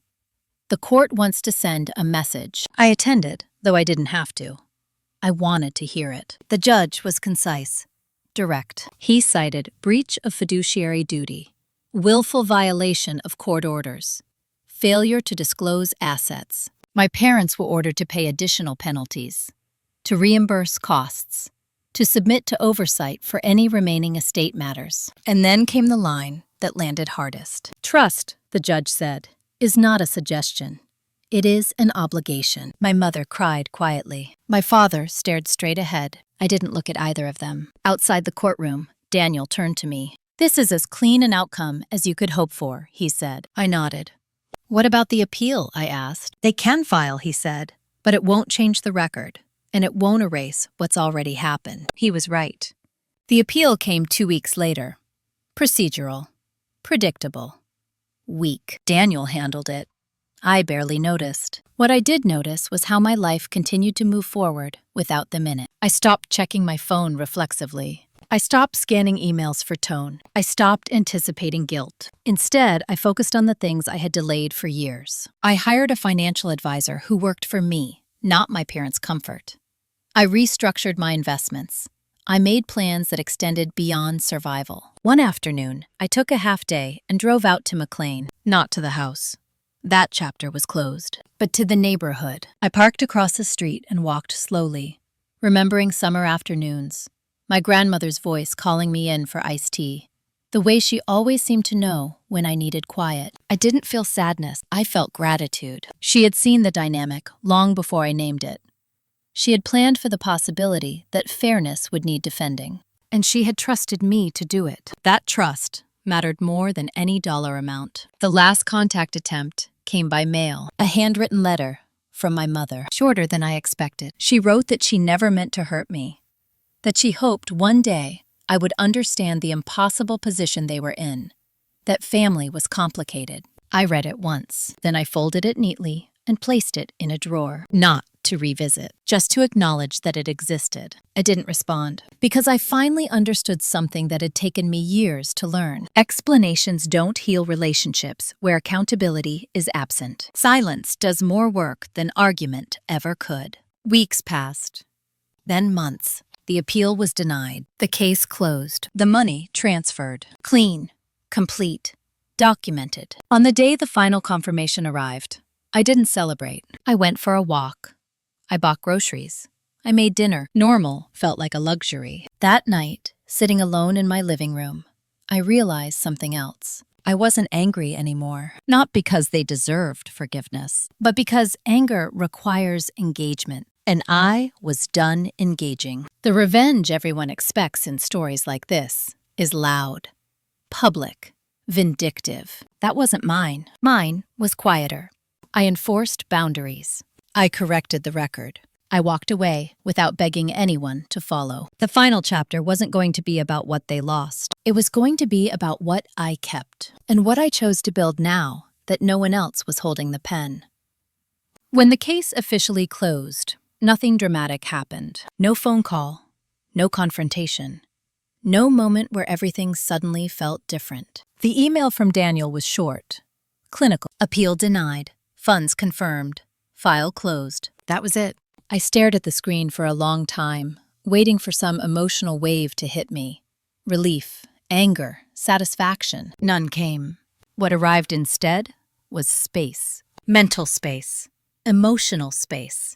[SPEAKER 1] The court wants to send a message." I attended, though I didn't have to. I wanted to hear it. The judge was concise, direct. He cited breach of fiduciary duty, willful violation of court orders, failure to disclose assets. My parents were ordered to pay additional penalties, to reimburse costs, to submit to oversight for any remaining estate matters. And then came the line that landed hardest. "Trust," the judge said, "is not a suggestion. It is an obligation." My mother cried quietly. My father stared straight ahead. I didn't look at either of them. Outside the courtroom, Daniel turned to me. "This is as clean an outcome as you could hope for," he said. I nodded. "What about the appeal?" I asked. "They can file," he said, "but it won't change the record, and it won't erase what's already happened." He was right. The appeal came 2 weeks later. Procedural. Predictable. Weak. Daniel handled it. I barely noticed. What I did notice was how my life continued to move forward without them in it. I stopped checking my phone reflexively. I stopped scanning emails for tone. I stopped anticipating guilt. Instead, I focused on the things I had delayed for years. I hired a financial advisor who worked for me, not my parents' comfort. I restructured my investments. I made plans that extended beyond survival. One afternoon, I took a half day and drove out to McLean, not to the house. That chapter was closed, but to the neighborhood. I parked across the street and walked slowly, remembering summer afternoons, my grandmother's voice calling me in for iced tea, the way she always seemed to know when I needed quiet. I didn't feel sadness, I felt gratitude. She had seen the dynamic long before I named it. She had planned for the possibility that fairness would need defending, and she had trusted me to do it. That trust mattered more than any dollar amount. The last contact attempt came by mail, a handwritten letter from my mother, shorter than I expected. She wrote that she never meant to hurt me, that she hoped one day I would understand the impossible position they were in, that family was complicated. I read it once, then I folded it neatly and placed it in a drawer, not to revisit, just to acknowledge that it existed. I didn't respond, because I finally understood something that had taken me years to learn. Explanations don't heal relationships where accountability is absent. Silence does more work than argument ever could. Weeks passed, then months. The appeal was denied. The case closed. The money transferred. Clean, complete, documented. On the day the final confirmation arrived, I didn't celebrate. I went for a walk. I bought groceries. I made dinner. Normal felt like a luxury. That night, sitting alone in my living room, I realized something else. I wasn't angry anymore. Not because they deserved forgiveness, but because anger requires engagement. And I was done engaging. The revenge everyone expects in stories like this is loud, public, vindictive. That wasn't mine. Mine was quieter. I enforced boundaries. I corrected the record. I walked away without begging anyone to follow. The final chapter wasn't going to be about what they lost. It was going to be about what I kept and what I chose to build now that no one else was holding the pen. When the case officially closed, nothing dramatic happened. No phone call, no confrontation, no moment where everything suddenly felt different. The email from Daniel was short, clinical. Appeal denied, funds confirmed, file closed. That was it. I stared at the screen for a long time, waiting for some emotional wave to hit me. Relief, anger, satisfaction. None came. What arrived instead was space. Mental space. Emotional space.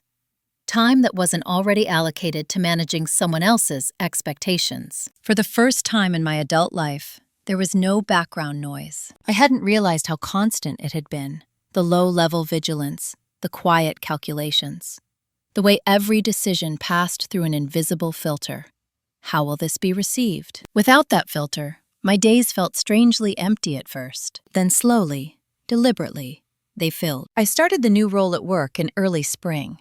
[SPEAKER 1] Time that wasn't already allocated to managing someone else's expectations. For the first time in my adult life, there was no background noise. I hadn't realized how constant it had been. The low-level vigilance, the quiet calculations, the way every decision passed through an invisible filter. How will this be received? Without that filter, my days felt strangely empty at first. Then slowly, deliberately, they filled. I started the new role at work in early spring.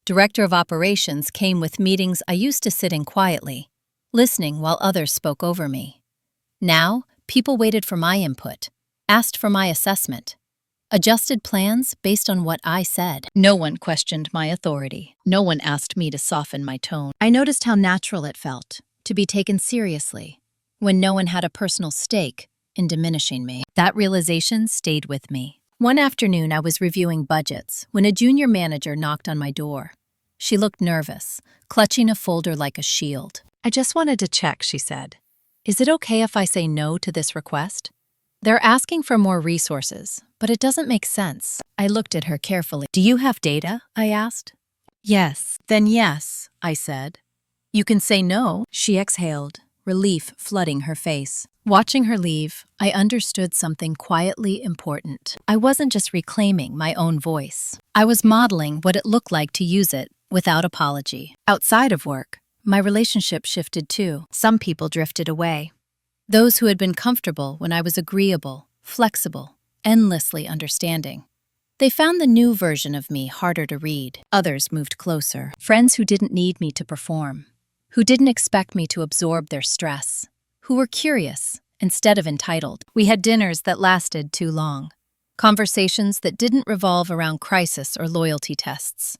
[SPEAKER 1] Director of Operations came with meetings I used to sit in quietly, listening while others spoke over me. Now, people waited for my input, asked for my assessment, adjusted plans based on what I said. No one questioned my authority. No one asked me to soften my tone. I noticed how natural it felt to be taken seriously when no one had a personal stake in diminishing me. That realization stayed with me. One afternoon, I was reviewing budgets when a junior manager knocked on my door. She looked nervous, clutching a folder like a shield. "I just wanted to check," she said. "Is it okay if I say no to this request? They're asking for more resources, but it doesn't make sense." I looked at her carefully. "Do you have data?" I asked. "Yes." "Then yes," I said. "You can say no." She exhaled, relief flooding her face. Watching her leave, I understood something quietly important. I wasn't just reclaiming my own voice. I was modeling what it looked like to use it without apology. Outside of work, my relationship shifted too. Some people drifted away. Those who had been comfortable when I was agreeable, flexible, endlessly understanding. They found the new version of me harder to read. Others moved closer. Friends who didn't need me to perform, who didn't expect me to absorb their stress, who were curious instead of entitled. We had dinners that lasted too long, conversations that didn't revolve around crisis or loyalty tests,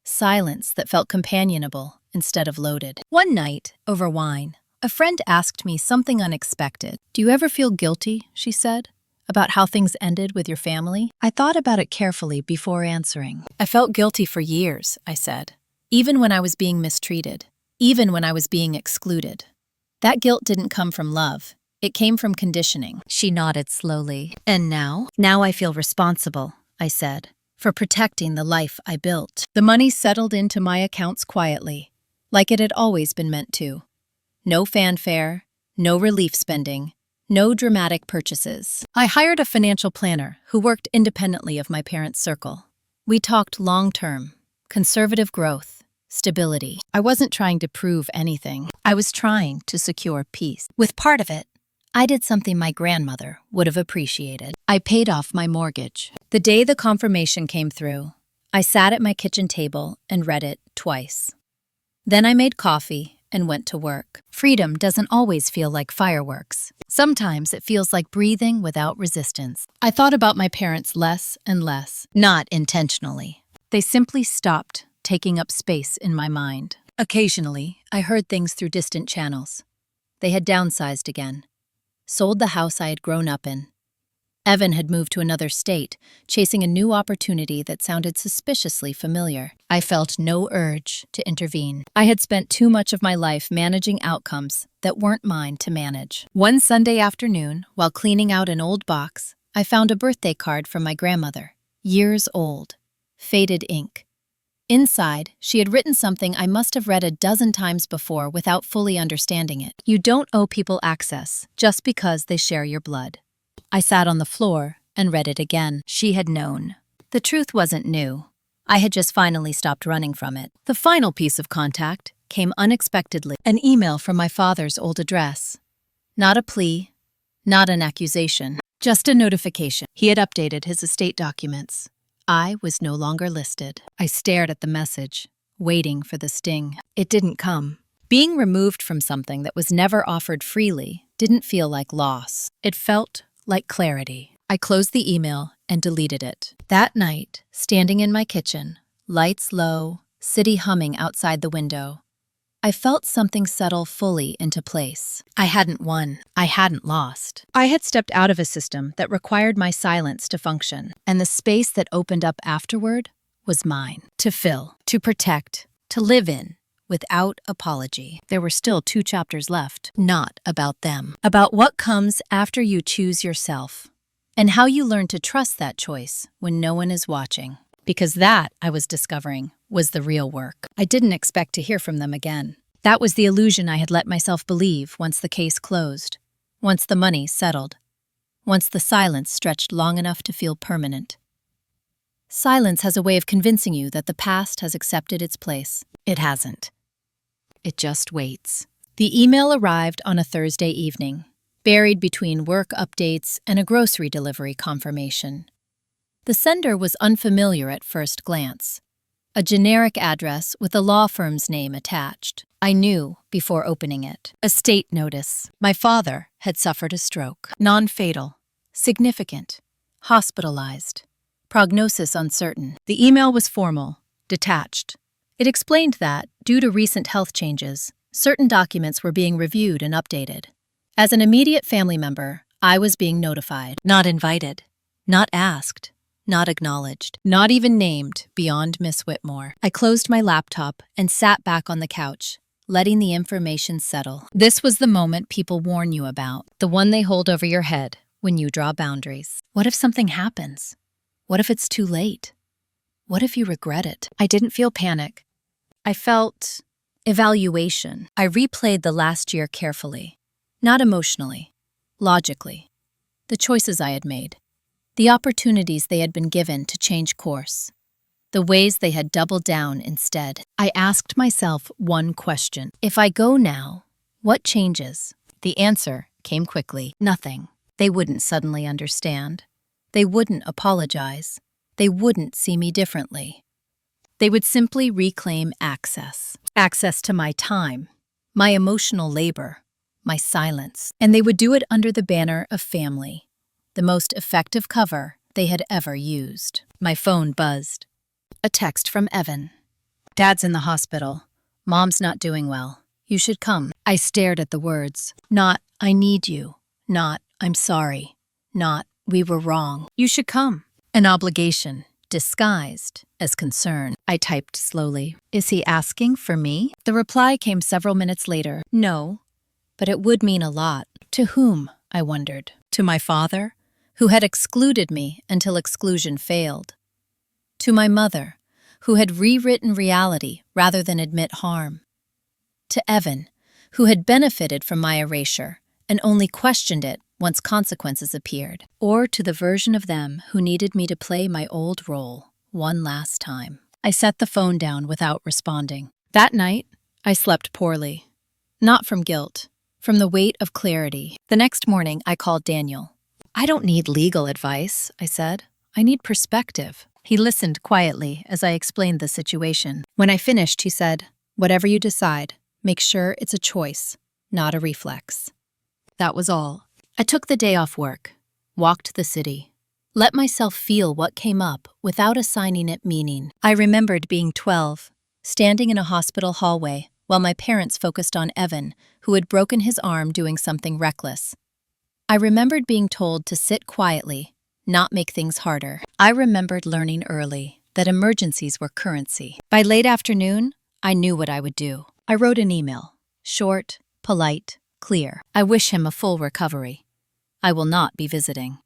[SPEAKER 1] silence that felt companionable instead of loaded. One night, over wine, A friend asked me something unexpected. "Do you ever feel guilty," she said, "about how things ended with your family?" I thought about it carefully before answering. "I felt guilty for years," I said. "Even when I was being mistreated. Even when I was being excluded. That guilt didn't come from love. It came from conditioning." She nodded slowly. "And now?" "Now I feel responsible," I said, "for protecting the life I built." The money settled into my accounts quietly, like it had always been meant to. No fanfare, no relief spending, no dramatic purchases. I hired a financial planner who worked independently of my parents' circle. We talked long-term, conservative growth, stability. I wasn't trying to prove anything. I was trying to secure peace. With part of it, I did something my grandmother would have appreciated. I paid off my mortgage. The day the confirmation came through, I sat at my kitchen table and read it twice. Then I made coffee and went to work. Freedom doesn't always feel like fireworks. Sometimes it feels like breathing without resistance. I thought about my parents less and less, not intentionally. They simply stopped taking up space in my mind. Occasionally, I heard things through distant channels. They had downsized again, sold the house I had grown up in. Evan had moved to another state, chasing a new opportunity that sounded suspiciously familiar. I felt no urge to intervene. I had spent too much of my life managing outcomes that weren't mine to manage. One Sunday afternoon, while cleaning out an old box, I found a birthday card from my grandmother, years old, faded ink. Inside, she had written something I must have read a dozen times before without fully understanding it. "You don't owe people access just because they share your blood." I sat on the floor and read it again. She had known. The truth wasn't new. I had just finally stopped running from it. The final piece of contact came unexpectedly. An email from my father's old address. Not a plea, not an accusation, just a notification. He had updated his estate documents. I was no longer listed. I stared at the message, waiting for the sting. It didn't come. Being removed from something that was never offered freely didn't feel like loss. It felt like clarity. I closed the email and deleted it. That night, standing in my kitchen, lights low, city humming outside the window, I felt something settle fully into place. I hadn't won. I hadn't lost. I had stepped out of a system that required my silence to function, and the space that opened up afterward was mine. To fill, to protect, to live in, without apology. There were still 2 chapters left, not about them. About what comes after you choose yourself, and how you learn to trust that choice when no one is watching. Because that, I was discovering, was the real work. I didn't expect to hear from them again. That was the illusion I had let myself believe once the case closed, once the money settled, once the silence stretched long enough to feel permanent. Silence has a way of convincing you that the past has accepted its place. It hasn't. It just waits. The email arrived on a Thursday evening, buried between work updates and a grocery delivery confirmation. The sender was unfamiliar at first glance. A generic address with a law firm's name attached. I knew before opening it. Estate notice. My father had suffered a stroke. Non-fatal. Significant. Hospitalized. Prognosis uncertain. The email was formal, detached. It explained that, due to recent health changes, certain documents were being reviewed and updated. As an immediate family member, I was being notified. Not invited. Not asked. Not acknowledged. Not even named beyond Miss Whitmore. I closed my laptop and sat back on the couch, letting the information settle. This was the moment people warn you about, the one they hold over your head when you draw boundaries. What if something happens? What if it's too late? What if you regret it? I didn't feel panic. I felt evaluation. I replayed the last year carefully, not emotionally, logically. The choices I had made, the opportunities they had been given to change course, the ways they had doubled down instead. I asked myself one question. If I go now, what changes? The answer came quickly. Nothing. They wouldn't suddenly understand. They wouldn't apologize. They wouldn't see me differently. They would simply reclaim access. Access to my time, my emotional labor, my silence. And they would do it under the banner of family, the most effective cover they had ever used. My phone buzzed. A text from Evan. "Dad's in the hospital. Mom's not doing well. You should come. I stared at the words. Not, I need you. Not, I'm sorry. Not, we were wrong. You should come. An obligation, disguised as concern. I typed slowly. Is he asking for me? The reply came several minutes later. No, but it would mean a lot. To whom? I wondered. To my father, who had excluded me until exclusion failed. To my mother, who had rewritten reality rather than admit harm. To Evan, who had benefited from my erasure and only questioned it once consequences appeared. Or to the version of them who needed me to play my old role one last time. I set the phone down without responding. That night, I slept poorly. Not from guilt, from the weight of clarity. The next morning, I called Daniel. I don't need legal advice, I said. I need perspective. He listened quietly as I explained the situation. When I finished, he said, whatever you decide, make sure it's a choice, not a reflex. That was all. I took the day off work, walked the city, let myself feel what came up without assigning it meaning. I remembered being 12, standing in a hospital hallway while my parents focused on Evan, who had broken his arm doing something reckless. I remembered being told to sit quietly, not make things harder. I remembered learning early that emergencies were currency. By late afternoon, I knew what I would do. I wrote an email, short, polite, clear. I wish him a full recovery. I will not be visiting.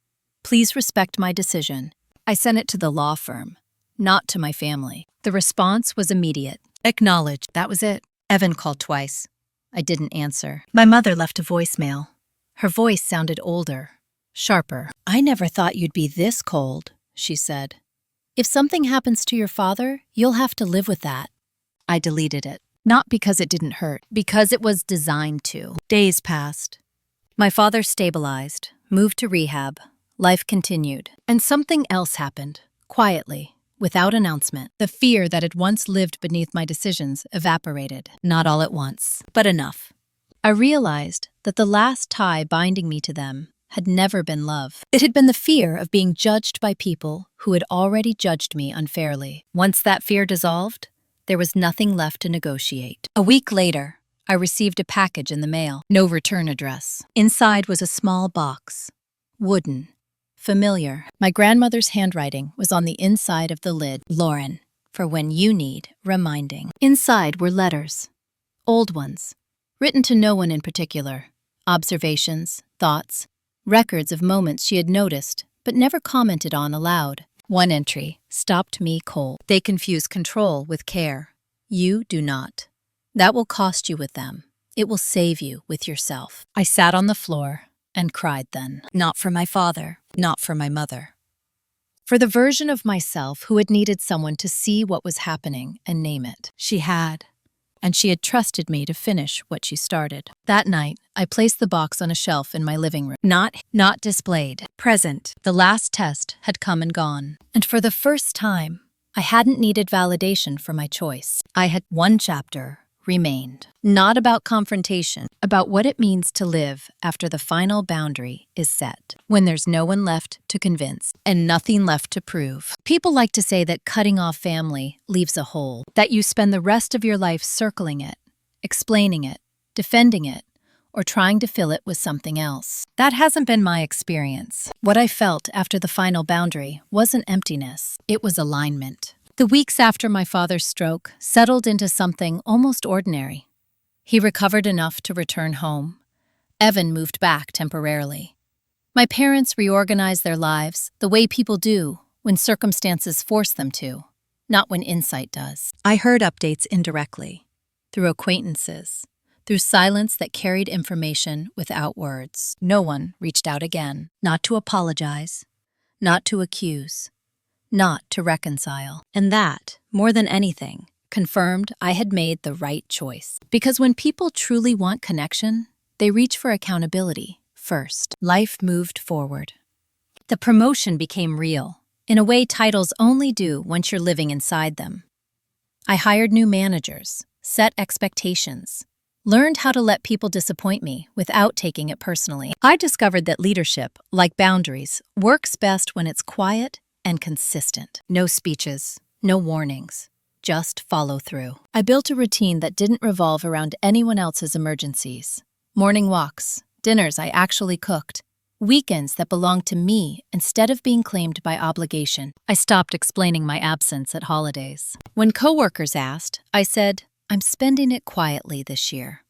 [SPEAKER 1] Please respect my decision. I sent it to the law firm, not to my family. The response was immediate. Acknowledged. That was it. Evan called twice. I didn't answer. My mother left a voicemail. Her voice sounded older, sharper. I never thought you'd be this cold, she said. If something happens to your father, you'll have to live with that. I deleted it. Not because it didn't hurt, because it was designed to. Days passed. My father stabilized, moved to rehab. Life continued. And something else happened, quietly, without announcement. The fear that had once lived beneath my decisions evaporated. Not all at once, but enough. I realized that the last tie binding me to them had never been love. It had been the fear of being judged by people who had already judged me unfairly. Once that fear dissolved, there was nothing left to negotiate. A week later, I received a package in the mail. No return address. Inside was a small box. Wooden. Familiar. My grandmother's handwriting was on the inside of the lid. Lauren, for when you need reminding. Inside were letters. Old ones. Written to no one in particular. Observations, thoughts, records of moments she had noticed but never commented on aloud. One entry stopped me cold. They confuse control with care. You do not. That will cost you with them. It will save you with yourself. I sat on the floor and cried then. Not for my father, not for my mother. For the version of myself who had needed someone to see what was happening and name it. She had. And she had trusted me to finish what she started. That night, I placed the box on a shelf in my living room. Not displayed. Present. The last test had come and gone. And for the first time, I hadn't needed validation for my choice. I had one chapter remained. Not about confrontation, about what it means to live after the final boundary is set. When there's no one left to convince and nothing left to prove. People like to say that cutting off family leaves a hole, that you spend the rest of your life circling it, explaining it, defending it, or trying to fill it with something else. That hasn't been my experience. What I felt after the final boundary wasn't emptiness, it was alignment. The weeks after my father's stroke settled into something almost ordinary. He recovered enough to return home. Evan moved back temporarily. My parents reorganized their lives the way people do when circumstances force them to, not when insight does. I heard updates indirectly, through acquaintances, through silence that carried information without words. No one reached out again, not to apologize, not to accuse, not to reconcile. And that, more than anything, confirmed I had made the right choice. Because when people truly want connection, they reach for accountability first. Life moved forward. The promotion became real, in a way titles only do once you're living inside them. I hired new managers, set expectations, learned how to let people disappoint me without taking it personally. I discovered that leadership, like boundaries, works best when it's quiet and consistent. No speeches, no warnings, just follow through. I built a routine that didn't revolve around anyone else's emergencies. Morning walks, dinners I actually cooked, weekends that belonged to me instead of being claimed by obligation. I stopped explaining my absence at holidays. When coworkers asked, I said, "I'm spending it quietly this year."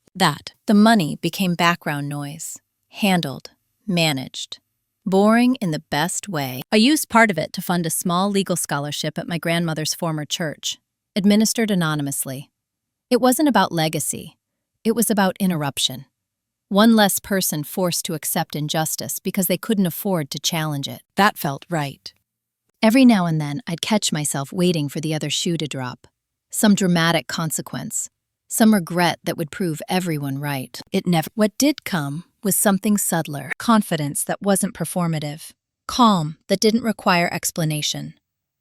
[SPEAKER 1] The money became background noise, handled, managed. Boring in the best way. I used part of it to fund a small legal scholarship at my grandmother's former church, administered anonymously. It wasn't about legacy. It was about interruption. One less person forced to accept injustice because they couldn't afford to challenge it. That felt right. Every now and then, I'd catch myself waiting for the other shoe to drop. Some dramatic consequence. Some regret that would prove everyone right. It never. What did come was something subtler. Confidence that wasn't performative. Calm that didn't require explanation.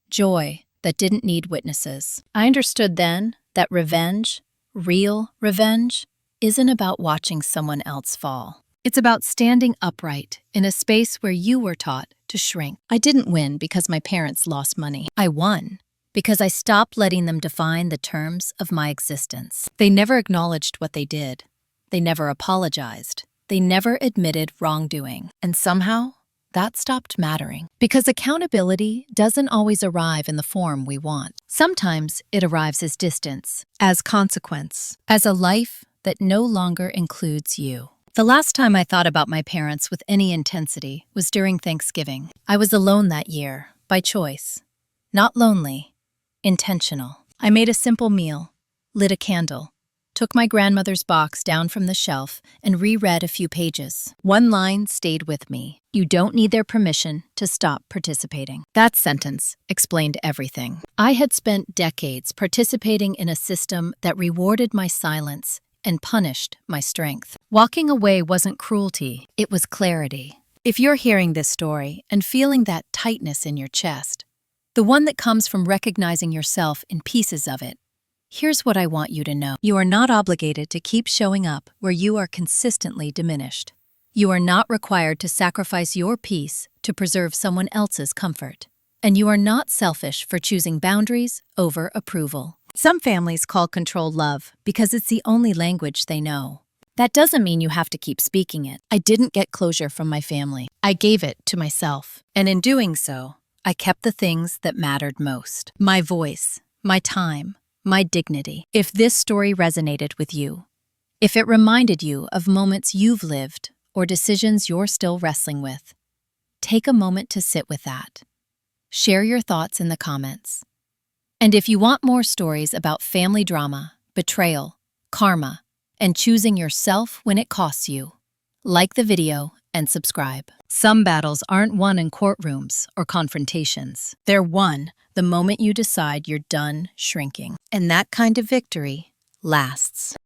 [SPEAKER 1] Joy that didn't need witnesses. I understood then that revenge, real revenge, isn't about watching someone else fall. It's about standing upright in a space where you were taught to shrink. I didn't win because my parents lost money. I won because I stopped letting them define the terms of my existence. They never acknowledged what they did. They never apologized. They never admitted wrongdoing. And somehow, that stopped mattering. Because accountability doesn't always arrive in the form we want. Sometimes it arrives as distance, as consequence, as a life that no longer includes you. The last time I thought about my parents with any intensity was during Thanksgiving. I was alone that year, by choice. Not lonely, intentional. I made a simple meal, lit a candle, took my grandmother's box down from the shelf, and reread a few pages. One line stayed with me. You don't need their permission to stop participating. That sentence explained everything. I had spent decades participating in a system that rewarded my silence and punished my strength. Walking away wasn't cruelty, it was clarity. If you're hearing this story and feeling that tightness in your chest, the one that comes from recognizing yourself in pieces of it, here's what I want you to know. You are not obligated to keep showing up where you are consistently diminished. You are not required to sacrifice your peace to preserve someone else's comfort. And you are not selfish for choosing boundaries over approval. Some families call control love because it's the only language they know. That doesn't mean you have to keep speaking it. I didn't get closure from my family. I gave it to myself. And in doing so, I kept the things that mattered most. My voice, my time, my dignity. If this story resonated with you, if it reminded you of moments you've lived or decisions you're still wrestling with, take a moment to sit with that. Share your thoughts in the comments. And if you want more stories about family drama, betrayal, karma, and choosing yourself when it costs you, like the video and subscribe. Some battles aren't won in courtrooms or confrontations. They're won the moment you decide you're done shrinking. And that kind of victory lasts.